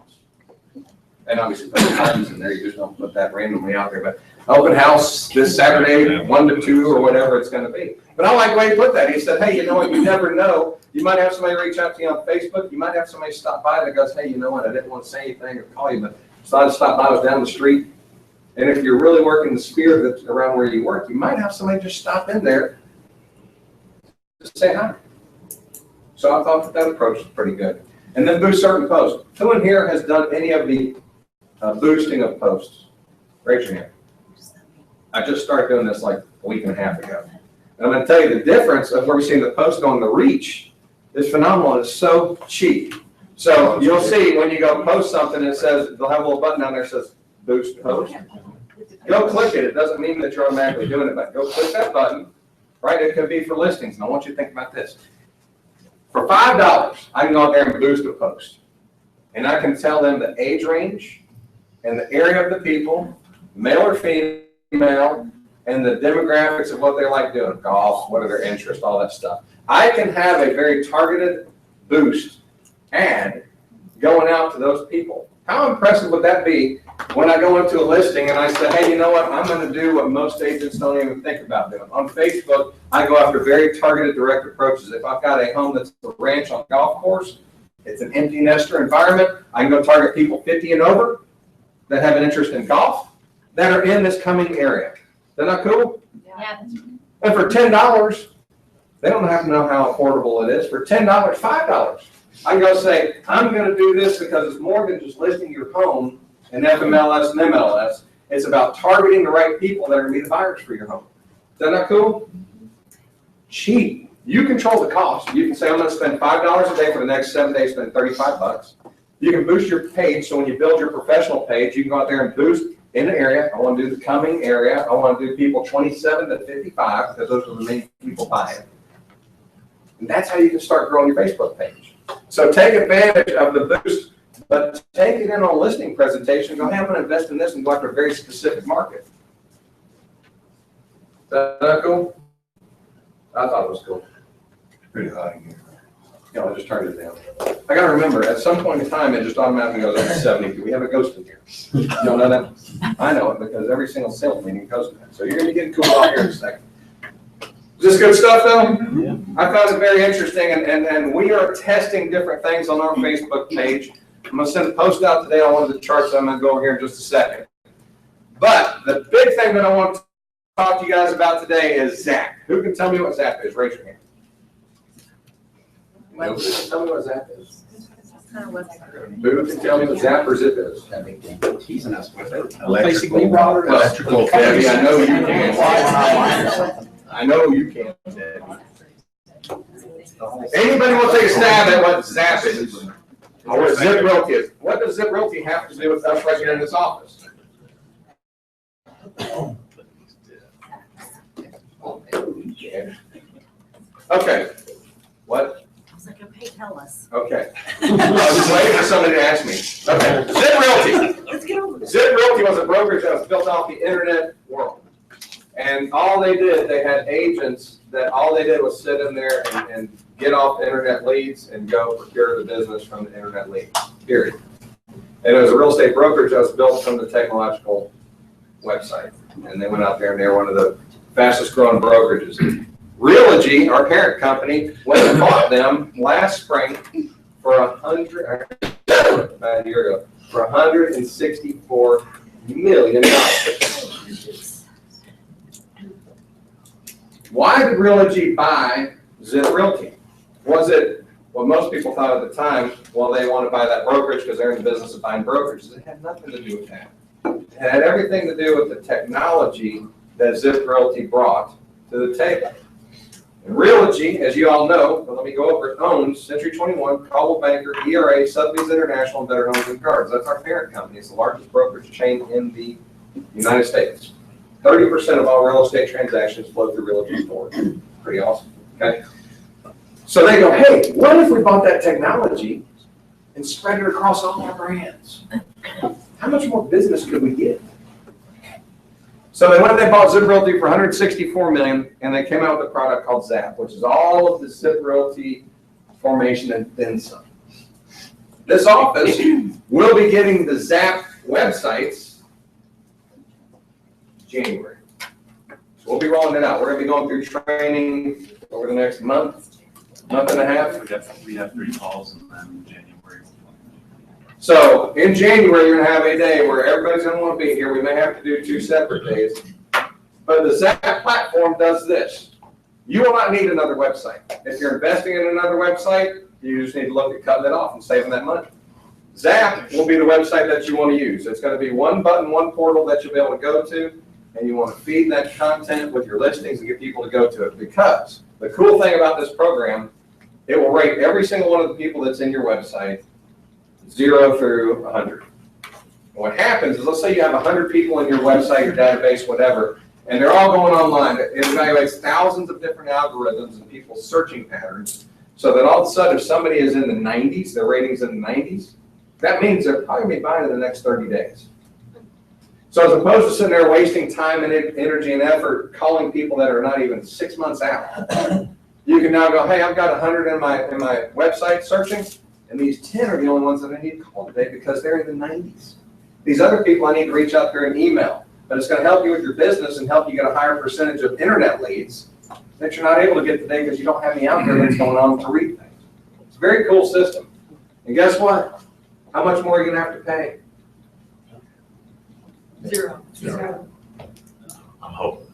And obviously put the times in there, you just don't put that randomly out there, but open house this Saturday, 1 to 2, or whatever it's gonna be. But I like the way he put that. He said, hey, you know what, you never know. You might have somebody reach out to you on Facebook. You might have somebody stop by that goes, hey, you know what, I didn't want to say anything or call you, but decided to stop by, I was down the street. And if you're really working the sphere that's around where you work, you might have somebody just stop in there to say hi. So I thought that approach was pretty good. And then boost certain posts. Who in here has done any of the boosting of posts? Raise your hand. I just started doing this like a week and a half ago. And I'm going to tell you the difference of where we're seeing the post going, the reach is phenomenal. It's so cheap. So you'll see when you go post something, it says, they'll have a little button down there that says boost post. Go click it. It doesn't mean that you're automatically doing it, but go click that button, right? It could be for listings. And I want you to think about this. For $5, I can go out there and boost a post. And I can tell them the age range and the area of the people, male or female, and the demographics of what they like doing, golf, what are their interests, all that stuff. I can have a very targeted boost ad going out to those people. How impressive would that be when I go into a listing and I say, hey, you know what, I'm going to do what most agents don't even think about doing. On Facebook, I go after very targeted direct approaches. If I've got a home that's a ranch on a golf course, it's an empty nester environment, I can go target people 50 and over that have an interest in golf that are in this coming area. Isn't that cool? Yeah. And for $10, they don't have to know how affordable it is. For $10, $5, I can go say, I'm going to do this because it's more than just listing your home in FMLS and MLS. It's about targeting the right people that are going to be the buyers for your home. Isn't that cool? Cheap. You control the cost. You can say, I'm going to spend $5 a day for the next 7 days, spend $35. You can boost your page. So when you build your professional page, you can go out there and boost in the area. I want to do the coming area. I want to do people 27 to 55 because those are the main people buying. And that's how you can start growing your Facebook page. So take advantage of the boost, but take it in on a listing presentation. Go, hey, I'm going to invest in this and go after a very specific market. Is that cool? I thought it was cool. Pretty hot in here. Yeah, I just turned it down. I got to remember, at some point in time, it just automatically goes up to 70. We have a ghost in here. You don't know that? I know it because every single sales meeting goes to that. So you're going to get cool out here in a second. Is this good stuff, though? Yeah. I found it very interesting, and we are testing different things on our Facebook page. I'm going to send a post out today on one of the charts. I'm going to go over here in just a second. But the big thing that I want to talk to you guys about today is Zap. Who can tell me what Zap is? Raise your hand. Nobody can tell me what Zap is. Who can tell me what Zap or Zip is? Teasing us with it. Basically, Robert. Electrical. Debbie, I know you can. I know you can. Anybody want to take a stab at what Zap is? Or what Zip Realty is? What does Zip Realty have to do with us right here in this office? Okay. What? I was like, okay, tell us. Okay. I was waiting for somebody to ask me. Okay. Zip Realty. Let's get over this. Zip Realty was a brokerage that was built off the internet world. And all they did, they had agents that all they did was sit in there and get off the internet leads and go procure the business from the internet lead, period. And it was a real estate brokerage that was built from the technological website. And they went out there and they were one of the fastest growing brokerages. Realogy, our parent company, went and bought them last spring for about a year ago, for $164 million. Why did Realogy buy Zip Realty? Was it what most people thought at the time, well, they want to buy that brokerage because they're in the business of buying brokerages? It had nothing to do with that. It It had everything to do with the technology that Zip Realty brought to the table. And Realogy, as you all know, but let me go over it, owns Century 21, Coldwell Banker, ERA, Sotheby's International, and Better Homes and Gardens. That's our parent company. It's the largest brokerage chain in the United States. 30% of all real estate transactions flow through Realogy's door. Pretty awesome, okay? So they go, hey, what if we bought that technology and spread it across all our brands? How much more business could we get? So they went and they bought Zip Realty for $164 million, and they came out with a product called Zap, which is all of the Zip Realty formation and then some. This office will be getting the Zap websites January. So we'll be rolling it out. We're going to be going through training over the next month and a half. We have 3 calls and then January. So in January, you're gonna have a day where everybody's gonna wanna be here. We may have to do 2 separate days. But the Zap platform does this. You will not need another website. If you're investing in another website, you just need to look at cutting it off and saving that money. Zap will be the website that you wanna use. It's gonna be one button, one portal that you'll be able to go to, and you wanna feed that content with your listings and get people to go to it. Because the cool thing about this program, it will rate every single one of the people that's in your website 0 through 100. And what happens is, let's say you have 100 people in your website, your database, whatever, and they're all going online. It evaluates thousands of different algorithms and people's searching patterns, so that all of a sudden, if somebody is in the 90s, their rating's in the 90s, that means they're probably going to be buying in the next 30 days. So as opposed to sitting there wasting time and energy and effort calling people that are not even 6 months out, you can now go, hey, I've got 100 in my website searching, and these 10 are the only ones that I need to call today because they're in the 90s. These other people I need to reach out there and email. But it's going to help you with your business and help you get a higher percentage of internet leads that you're not able to get today because you don't have any algorithms going on to read things. It's a very cool system. And guess what? How much more are you going to have to pay? 0. I'm hoping.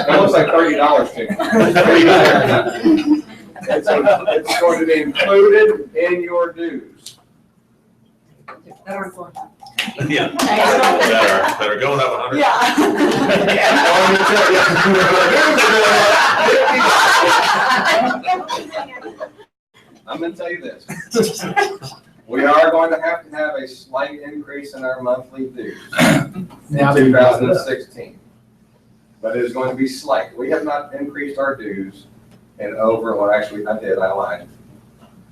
It looks like $30 to me. It's going to be included in your dues. That aren't going up. Yeah. That are going up 100. I'm going to tell you this. We are going to have a slight increase in our monthly dues in 2016. But it is going to be slight. We have not increased our dues in over, well, actually, I lied.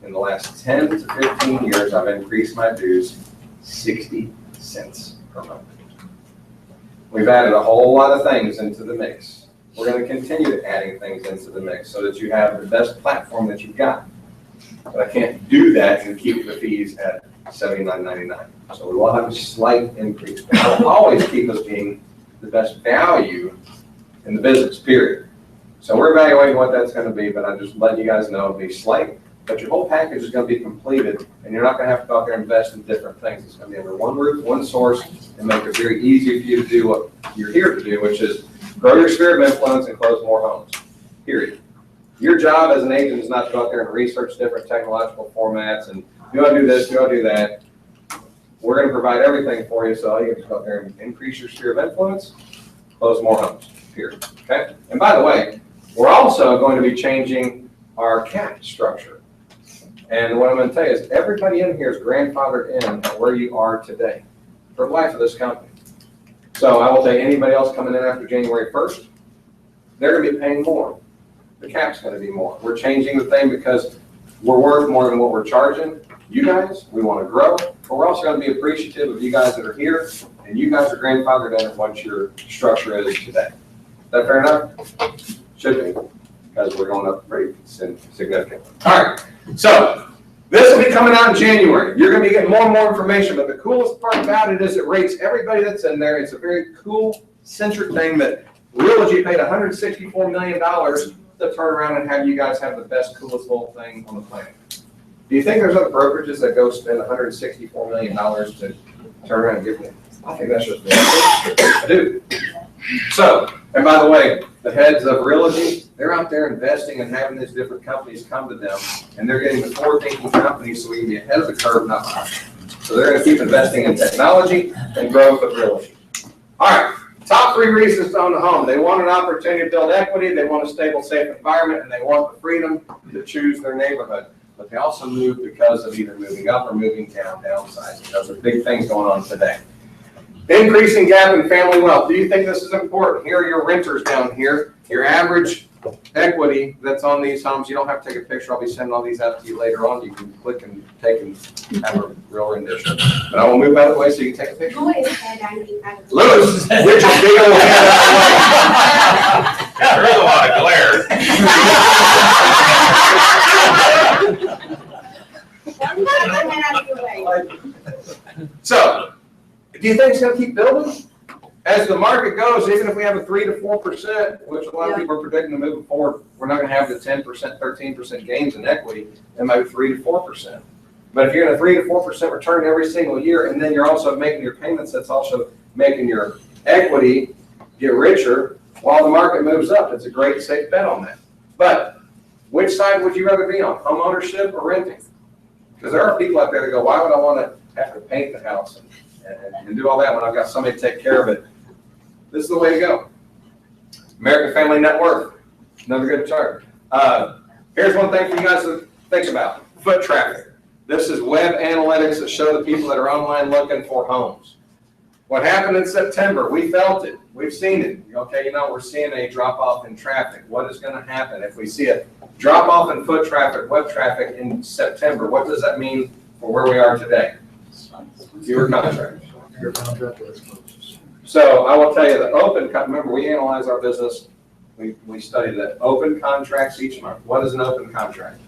In the last 10 to 15 years, I've increased my dues 60 cents per month. We've added a whole lot of things into the mix. We're going to continue adding things into the mix so that you have the best platform that you've got. But I can't do that and keep the fees at $79.99. So we will have a slight increase, but it'll always keep us being the best value in the business, period. So we're evaluating what that's going to be, but I'm just letting you guys know it'll be slight, but your whole package is going to be completed, and you're not going to have to go out there and invest in different things. It's going to be under one roof, one source, and make it very easy for you to do what you're here to do, which is grow your sphere of influence and close more homes, period. Your job as an agent is not to go out there and research different technological formats and do I do this, do I do that. We're going to provide everything for you, so you can go out there and increase your sphere of influence, close more homes, period. Okay? And by the way, we're also going to be changing our cap structure. And what I'm going to tell you is everybody in here is grandfathered in at where you are today for the life of this company. So I will tell you, anybody else coming in after January 1st, they're going to be paying more. The cap's going to be more. We're changing the thing because we're worth more than what we're charging. You guys, we want to grow, but we're also going to be appreciative of you guys that are here, and you guys are grandfathered in at what your structure is today. Is that fair enough? Should be, because we're going up pretty significantly. All right, so this will be coming out in January. You're going to be getting more and more information, but the coolest part about it is it rates everybody that's in there. It's a very cool, centric thing that Realogy paid $164 million to turn around and have you guys have the best, coolest little thing on the planet. Do you think there's other brokerages that go spend $164 million to turn around and give them? I think that's just I do. So, and by the way, the heads of Realogy, They're out there investing and having these different companies come to them, and they're getting the forward-thinking companies so we can be ahead of the curve, not behind. So they're gonna keep investing in technology and growth of real estate. All right, top 3 reasons to own a home. They want an opportunity to build equity, they want a stable, safe environment, and they want the freedom to choose their neighborhood. But they also move because of either moving up or moving down, downsizing. Those are big things going on today. Increasing gap in family wealth. Do you think this is important? Here are your renters down here. Your average equity that's on these homes, you don't have to take a picture. I'll be sending all these out to you later on. You can click and take and have a real rendition. But I will move out of the way so you can take a picture. Who is that? I need that. Lewis, Richard's big old hand There is a lot of glare. Out of your way. So, do you think it's gonna keep building? As the market goes, even if we have a 3 to 4%, which a lot of people are predicting to move forward, we're not gonna have the 10%, 13% gains in equity, it might be 3 to 4%. But if you're in a 3 to 4% return every single year, and then you're also making your payments, that's also making your equity get richer while the market moves up. It's a great safe bet on that. But which side would you rather be on, home ownership or renting? Because there are people out there that go, why would I want to have to paint the house and do all that when I've got somebody to take care of it? This is the way to go. American Family Net Worth, another good chart. Here's one thing for you guys to think about, foot traffic. This is web analytics that show the people that are online looking for homes. What happened in September? We felt it. We've seen it. Okay, we're seeing a drop off in traffic. What is going to happen if we see a drop off in foot traffic, web traffic in September? What does that mean for where we are today? Fewer contracts. Your contract is closed. So I will tell you that remember we analyze our business. We study the open contracts each month. What is an open contract?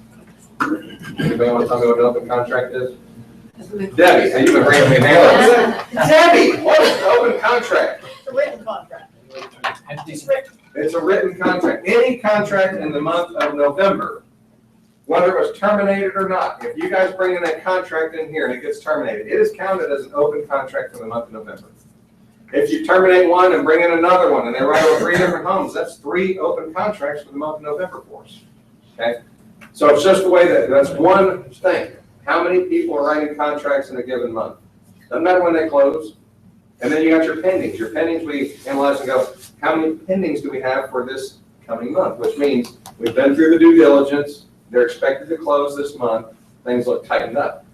Anybody want to tell me what an open contract is? Debbie, you've been bringing me an Debbie, what is an open contract? It's a written contract. It's a written contract. Any contract in the month of November, whether it was terminated or not, if you guys bring in a contract in here and it gets terminated, it is counted as an open contract for the month of November. If you terminate one and bring in another one and they write over 3 different homes, that's 3 open contracts for the month of November for us. Okay? So it's just the way that's one thing. How many people are writing contracts in a given month? Doesn't matter when they close. And then you got your pendings. Your pendings we analyze and go, how many pendings do we have for this coming month? Which means we've been through the due diligence. They're expected to close this month. Things look tightened up.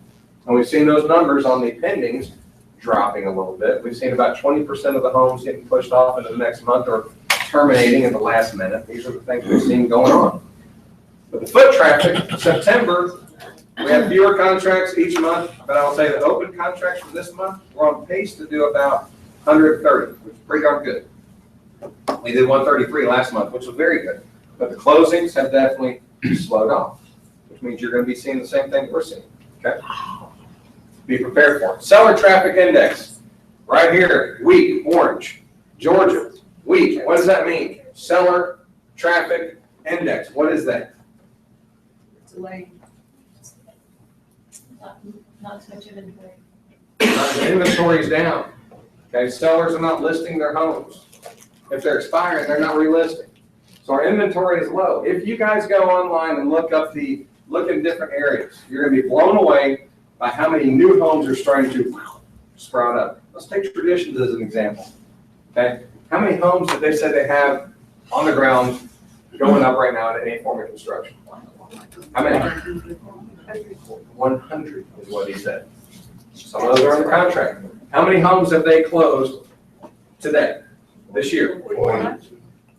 And we've seen those numbers on the pendings dropping a little bit. We've seen about 20% of the homes getting pushed off into the next month or terminating in the last minute. These are the things we've seen going on. But the foot traffic, September, we have fewer contracts each month, but I'll say the open contracts for this month, we're on pace to do about 130, which is pretty darn good. We did 133 last month, which was very good. But the closings have definitely slowed off, which means you're going to be seeing the same thing that we're seeing. Okay? Be prepared for it. Seller traffic index, right here, weak, orange. Georgia, weak. What does that mean? Seller traffic index. What is that? Delay. Not so much inventory. Inventory is down. Okay, sellers are not listing their homes. If they're expiring, they're not relisting. So our inventory is low. If you guys go online and look in different areas, you're going to be blown away by how many new homes are starting to sprout up. Let's take Traditions as an example. Okay, how many homes did they say they have on the ground going up right now in any form of construction? How many? 100 is what he said. Some of those are under contract. How many homes have they closed today, this year?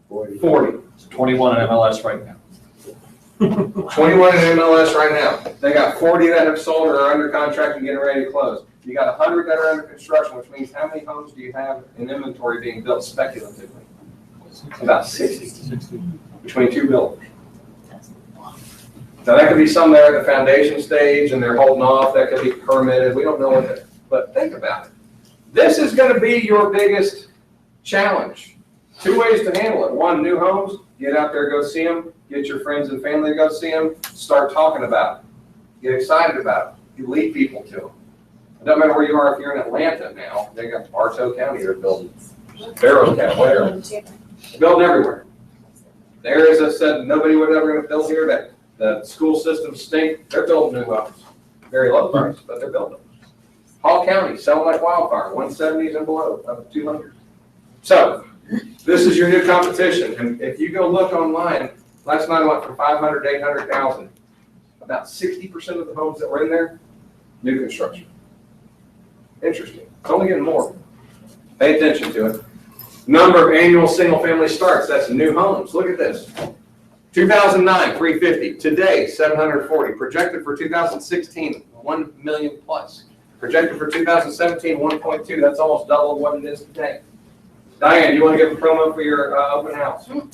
40. 21 in MLS right now. 21 in MLS right now. They got 40 that have sold or are under contract and getting ready to close. You got 100 that are under construction, which means how many homes do you have in inventory being built speculatively? About 60 between 2 builders. Now that could be some there at the foundation stage and they're holding off. That could be permitted. We don't know what that, but think about it. This is going to be your biggest challenge. 2 ways to handle it. 1, new homes. Get out there, go see them. Get your friends and family to go see them. Start talking about it. Get excited about it. You lead people to them. It doesn't matter where you are. If you're in Atlanta now, they got Bartow County. They're building. Barrow County, whatever. They're building everywhere. The areas I said nobody would ever gonna build here, that the school systems stink, they're building new homes. Very low price, but they're building them. Hall County, selling like wildfire, 170s and below, up to 200. So, this is your new competition, and if you go look online, last night I went from 500 to 800,000. About 60% of the homes that were in there, new construction. Interesting. It's only getting more. Pay attention to it. Number of annual single-family starts, that's new homes. Look at this. 2009, 350. Today, 740. Projected for 2016, 1 million plus. Projected for 2017, 1.2. That's almost double what it is today. Diane, you want to give a promo for your open house? Sure.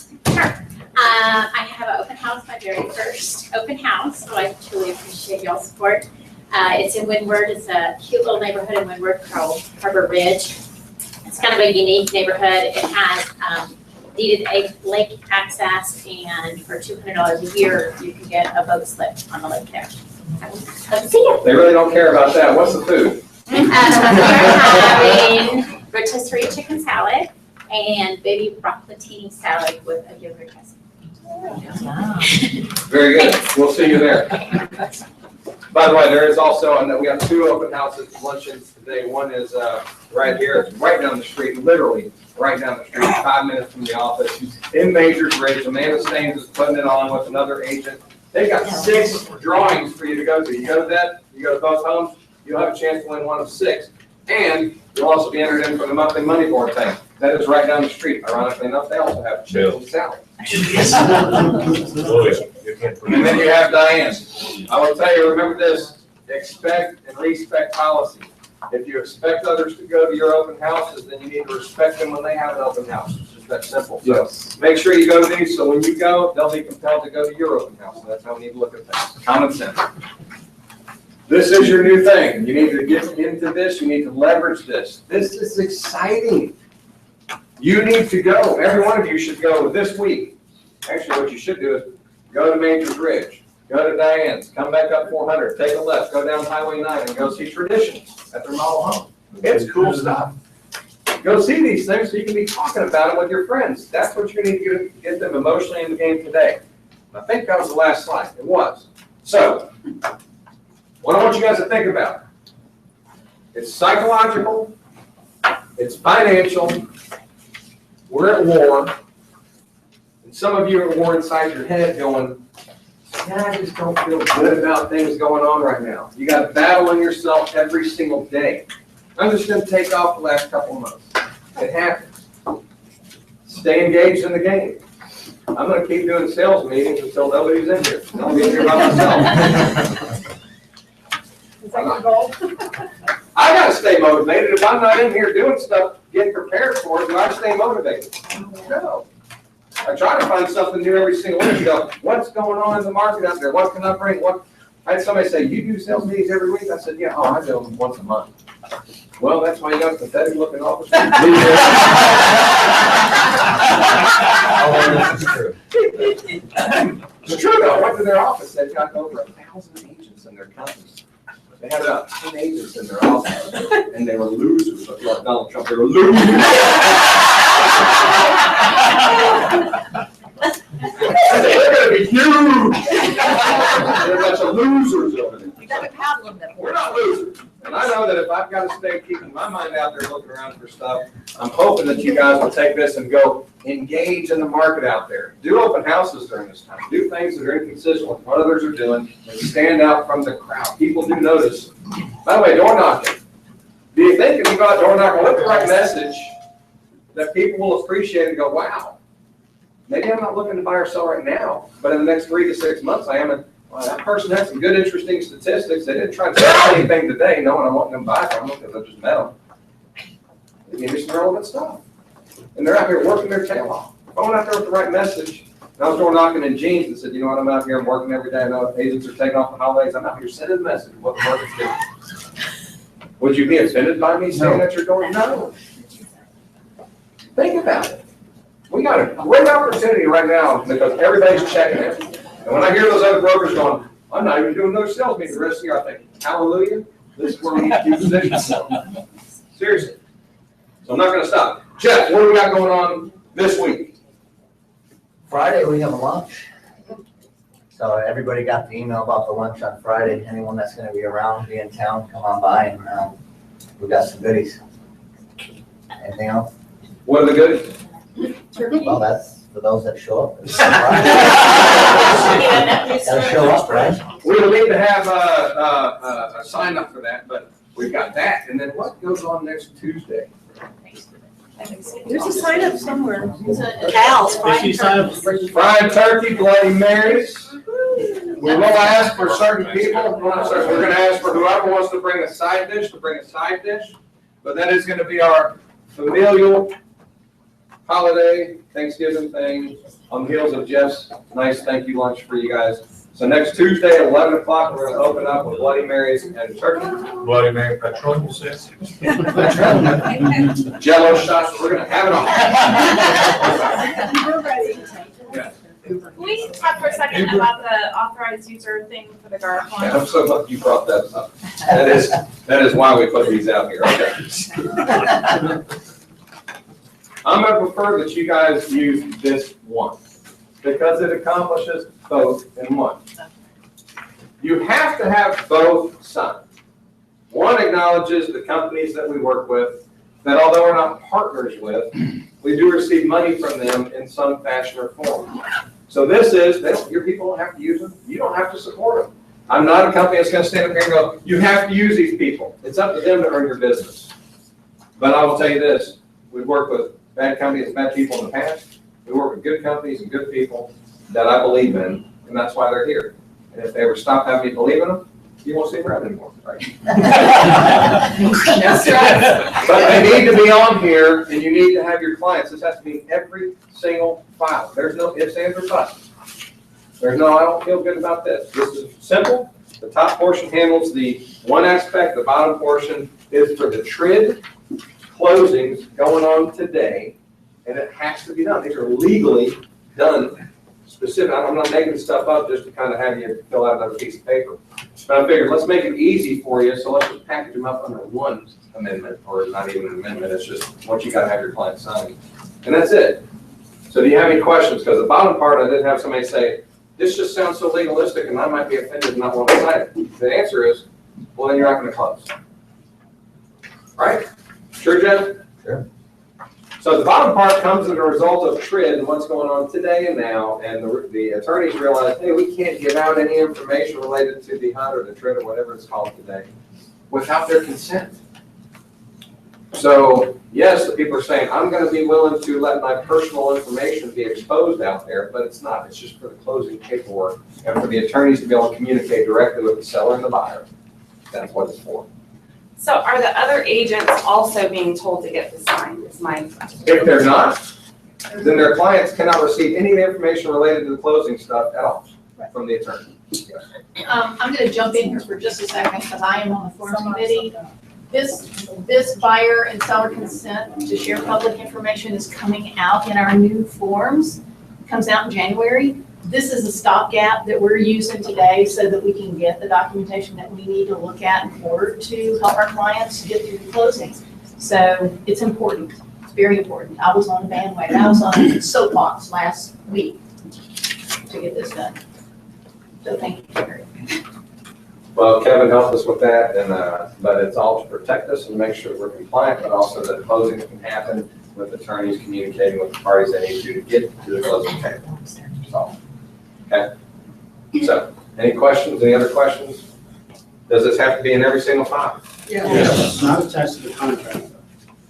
I have an open house, my very first open house, so I truly appreciate y'all's support. It's in Windward. It's a cute little neighborhood in Windward called Harbor Ridge. It's kind of a unique neighborhood. It has deeded lake access, and for $200 a year, you can get a boat slip on the lake there. Hope to see you. They really don't care about that. What's the food? We're having rotisserie chicken salad and baby broccolini salad with a yogurt dressing. Very good. We'll see you there. By the way, there is also, and we have 2 open houses luncheons today. One is right here, it's right down the street, literally right down the street, 5 minutes from the office. In Majors Ridge, Amanda Staines is putting it on with another agent. They've got 6 drawings for you to go to. You go to that, you go to both homes, you'll have a chance to win one of 6. And you'll also be entered in for the monthly money board thing. That is right down the street. Ironically enough, they also have chicken salad. And then you have Diane. I will tell you, remember this, expect and respect policy. If you expect others to go to your open houses, then you need to respect them when they have an open house. It's just that simple. So make sure you go to these, so when you go, they'll be compelled to go to your open house. So that's how we need to look at things. Common sense. This is your new thing. You need to get into this. You need to leverage this. This is exciting. You need to go. Every one of you should go this week. Actually, what you should do is go to Majors Ridge, go to Diane's, come back up 400, take a left, go down Highway 9 and go see Traditions at their model home. It's cool stuff. Go see these things so you can be talking about it with your friends. That's what you need to get them emotionally in the game today. I think that was the last slide. It was. So, what I want you guys to think about, it's psychological, it's financial, we're at war, and some of you are at war inside your head going, I just don't feel good about things going on right now. You got to battle in yourself every single day. I'm just going to take off the last couple of months. It happens. Stay engaged in the game. I'm going to keep doing sales meetings until nobody's in here. I'll be here by myself. Is that your goal? I got to stay motivated. If I'm not in here doing stuff, getting prepared for it, do I stay motivated? No. I try to find something new every single week. Go, what's going on in the market out there? What can I bring? I had somebody say, you do sales meetings every week? I said, yeah, I do them once a month. Well, that's why you got a pathetic looking office. It's true though. I went to their office. They've got over 1,000 agents in their companies. They had about 10 agents in their office, and they were losers. Like Donald Trump, they were losers. They're going to be huge. They're a bunch of losers over there. We're not losers. And I know that if I've got to stay keeping my mind out there looking around for stuff, I'm hoping that you guys will take this and go engage in the market out there. Do open houses during this time. Do things that are inconsistent with what others are doing and stand out from the crowd. People do notice. By the way, door knocking. Do you think if you go out door knocking with the right message that people will appreciate and go, wow, maybe I'm not looking to buy or sell right now, but in the next 3 to 6 months, I am. Well, that person had some good, interesting statistics. They didn't try to sell anything today, knowing I want them to buy from them because I just met them. They gave me some relevant stuff. And they're out here working their tail off. If I went out there with the right message, and I was door knocking in jeans and said, you know what, I'm out here, I'm working every day. I know agents are taking off the holidays. I'm out here sending a message of what the market's doing. Would you be offended by me saying that you're doing? No. Think about it. We got a great opportunity right now because everybody's checking it. And when I hear those other brokers going, I'm not even doing no sales meeting the rest of the year, I think, hallelujah, this is where we need to keep positions. Seriously. So I'm not going to stop. Jeff, what do we got going on this week? Friday, we have a lunch. So everybody got the email about the lunch on Friday. Anyone that's gonna be around, be in town, come on by and, we got some goodies. Anything else? What are the goodies? Well, that's for those that show up. It's a surprise. Gotta show up, right? We will need to have a sign up for that, but we've got that. And then what goes on next Tuesday? There's a sign up somewhere. If you sign up, Fried turkey, Bloody Marys. We will ask for certain people. We're gonna ask for whoever wants to bring a side dish, to bring a side dish. But that is gonna be our familial holiday Thanksgiving thing on the heels of Jeff's nice thank you lunch for you guys. So next Tuesday at 11 o'clock, we're gonna open up with Bloody Marys and turkey. Bloody Mary Patron, you said? Jello shots, we're gonna have it all. We're ready. Can we talk for a second about the authorized user thing for the GARP And one? I'm so glad you brought that up. That is why we put these out here, okay? I'm gonna prefer that you guys use this one, because it accomplishes both in one. You have to have both signed. One acknowledges the companies that we work with, that although we're not partners with, we do receive money from them in some fashion or form. So this is, your people don't have to use them, you don't have to support them. I'm not a company that's gonna stand up here and go, you have to use these people. It's up to them to earn your business. But I will tell you this, we've worked with bad companies and bad people in the past. We work with good companies and good people that I believe in, and that's why they're here. And if they ever stop having me believe in them, you won't see them around anymore, right? That's right. But they need to be on here, and you need to have your clients. This has to be every single file. There's no ifs, ands, or buts. There's no, I don't feel good about this. This is simple. The top portion handles the one aspect. The bottom portion is for the TRID closings going on today, and it has to be done. These are legally done specific. I'm not making stuff up just to kind of have you fill out another piece of paper. But I figured, let's make it easy for you, so let's just package them up under one amendment, or not even an amendment, it's just what you gotta have your client sign. And that's it. So do you have any questions? Because the bottom part, I did have somebody say, this just sounds so legalistic, and I might be offended and not want to sign it. The answer is, well, then you're not gonna close. Right? Sure, Jeff? Sure. So the bottom part comes as a result of TRID and what's going on today and now, and the attorneys realize, hey, we can't give out any information related to the HUD or the TRID or whatever it's called today without their consent. So yes, the people are saying, I'm gonna be willing to let my personal information be exposed out there, but it's not, it's just for the closing paperwork and for the attorneys to be able to communicate directly with the seller and the buyer. That's what it's for. So are the other agents also being told to get this signed, is my question? If they're not, then their clients cannot receive any of the information related to the closing stuff at all from the attorney. I'm gonna jump in here for just a second, because I am on the forms committee. This buyer and seller consent to share public information is coming out in our new forms. It comes out in January. This is a stopgap that we're using today so that we can get the documentation that we need to look at in order to help our clients get through the closings. So it's important, it's very important. I was on the bandwagon, I was on the soapbox last week to get this done. So thank you, Terry. Well, Kevin helped us with that, and but it's all to protect us and make sure we're compliant, but also that closings can happen with attorneys communicating with the parties they need to get to the closing table. So, okay. So, any questions? Any other questions? Does this have to be in every single file? It's not attached to the contract.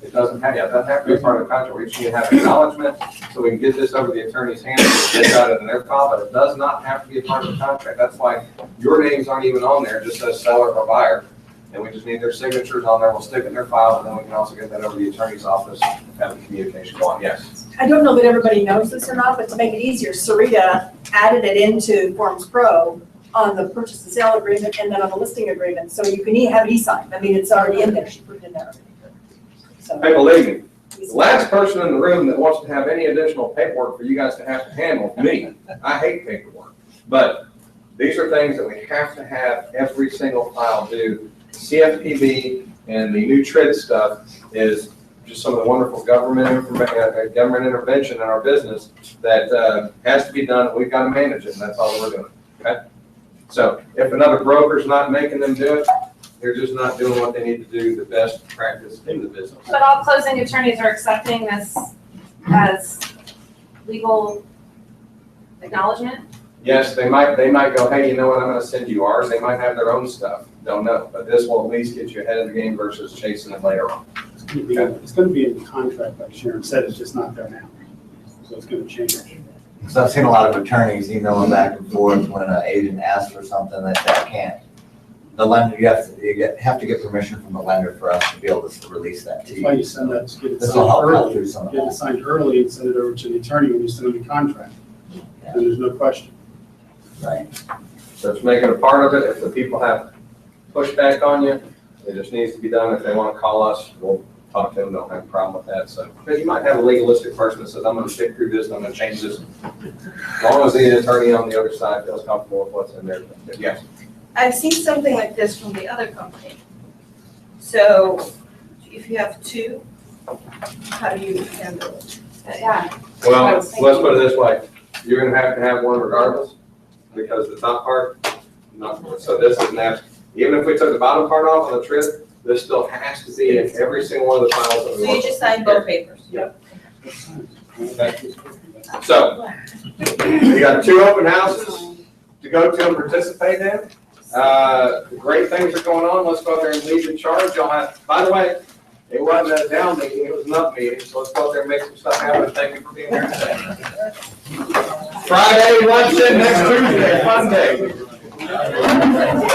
It doesn't have, yeah, it doesn't have to be a part of the contract. We just need to have acknowledgement so we can get this over the attorney's hands, get got it in their file, but it does not have to be a part of the contract. That's why your names aren't even on there, it just says seller or buyer. And we just need their signatures on there. We'll stick it in their file, and then we can also get that over to the attorney's office and have the communication go on. Yes. I don't know that everybody knows this or not, but to make it easier, Sarita added it into Forms Pro on the purchase and sale agreement and then on the listing agreement, so you can have it e-signed. I mean, it's already in there, she put it in there. So. Hey, believe me, the last person in the room that wants to have any additional paperwork for you guys to have to handle is me. I hate paperwork, but these are things that we have to have every single file do. CFPB and the new TRID stuff is just some of the wonderful government intervention in our business that has to be done, and we've got to manage it, and that's all we're doing, okay? So if another broker's not making them do it, they're just not doing what they need to do, the best practice in the business. But all closing attorneys are accepting this as legal acknowledgement? Yes, they might go, hey, you know what, I'm gonna send you ours, they might have their own stuff, don't know, but this will at least get you ahead of the game versus chasing it later on. It's gonna be in the contract, like Sharon said, it's just not there now. So it's gonna change. So I've seen a lot of attorneys emailing back and forth when an agent asks for something that they can't. The lender, you have to get permission from the lender for us to be able to release that to That's why you. you send that, get it This will help signed cut early. through some of Get it that. signed early and send it over to the attorney when you send them the contract. And there's no question. Right. So it's making a part of it, if the people have pushback on you, it just needs to be done, if they wanna call us, we'll talk to them, don't have a problem with that, so. But you might have a legalistic person that says, I'm gonna stick through this, I'm gonna change this. As long as the attorney on the other side feels comfortable with what's in there, but yes. I've seen something like this from the other company. So if you have two, how do you handle it? Yeah. Well, let's put it this way, you're gonna have to have one regardless, because the top part, no, so this is now, even if we took the bottom part off on the trip, this still has to be in every single one of the files that we So want. you just sign both papers? Yep. So, we got 2 open houses to go to and participate in. Great things are going on, let's go out there and lead the charge. Y'all have, by the way, it wasn't a down meeting, it was an up meeting, so let's go out there and make some stuff happen. Thank you for being here today. Friday, luncheon, next Tuesday, fun day.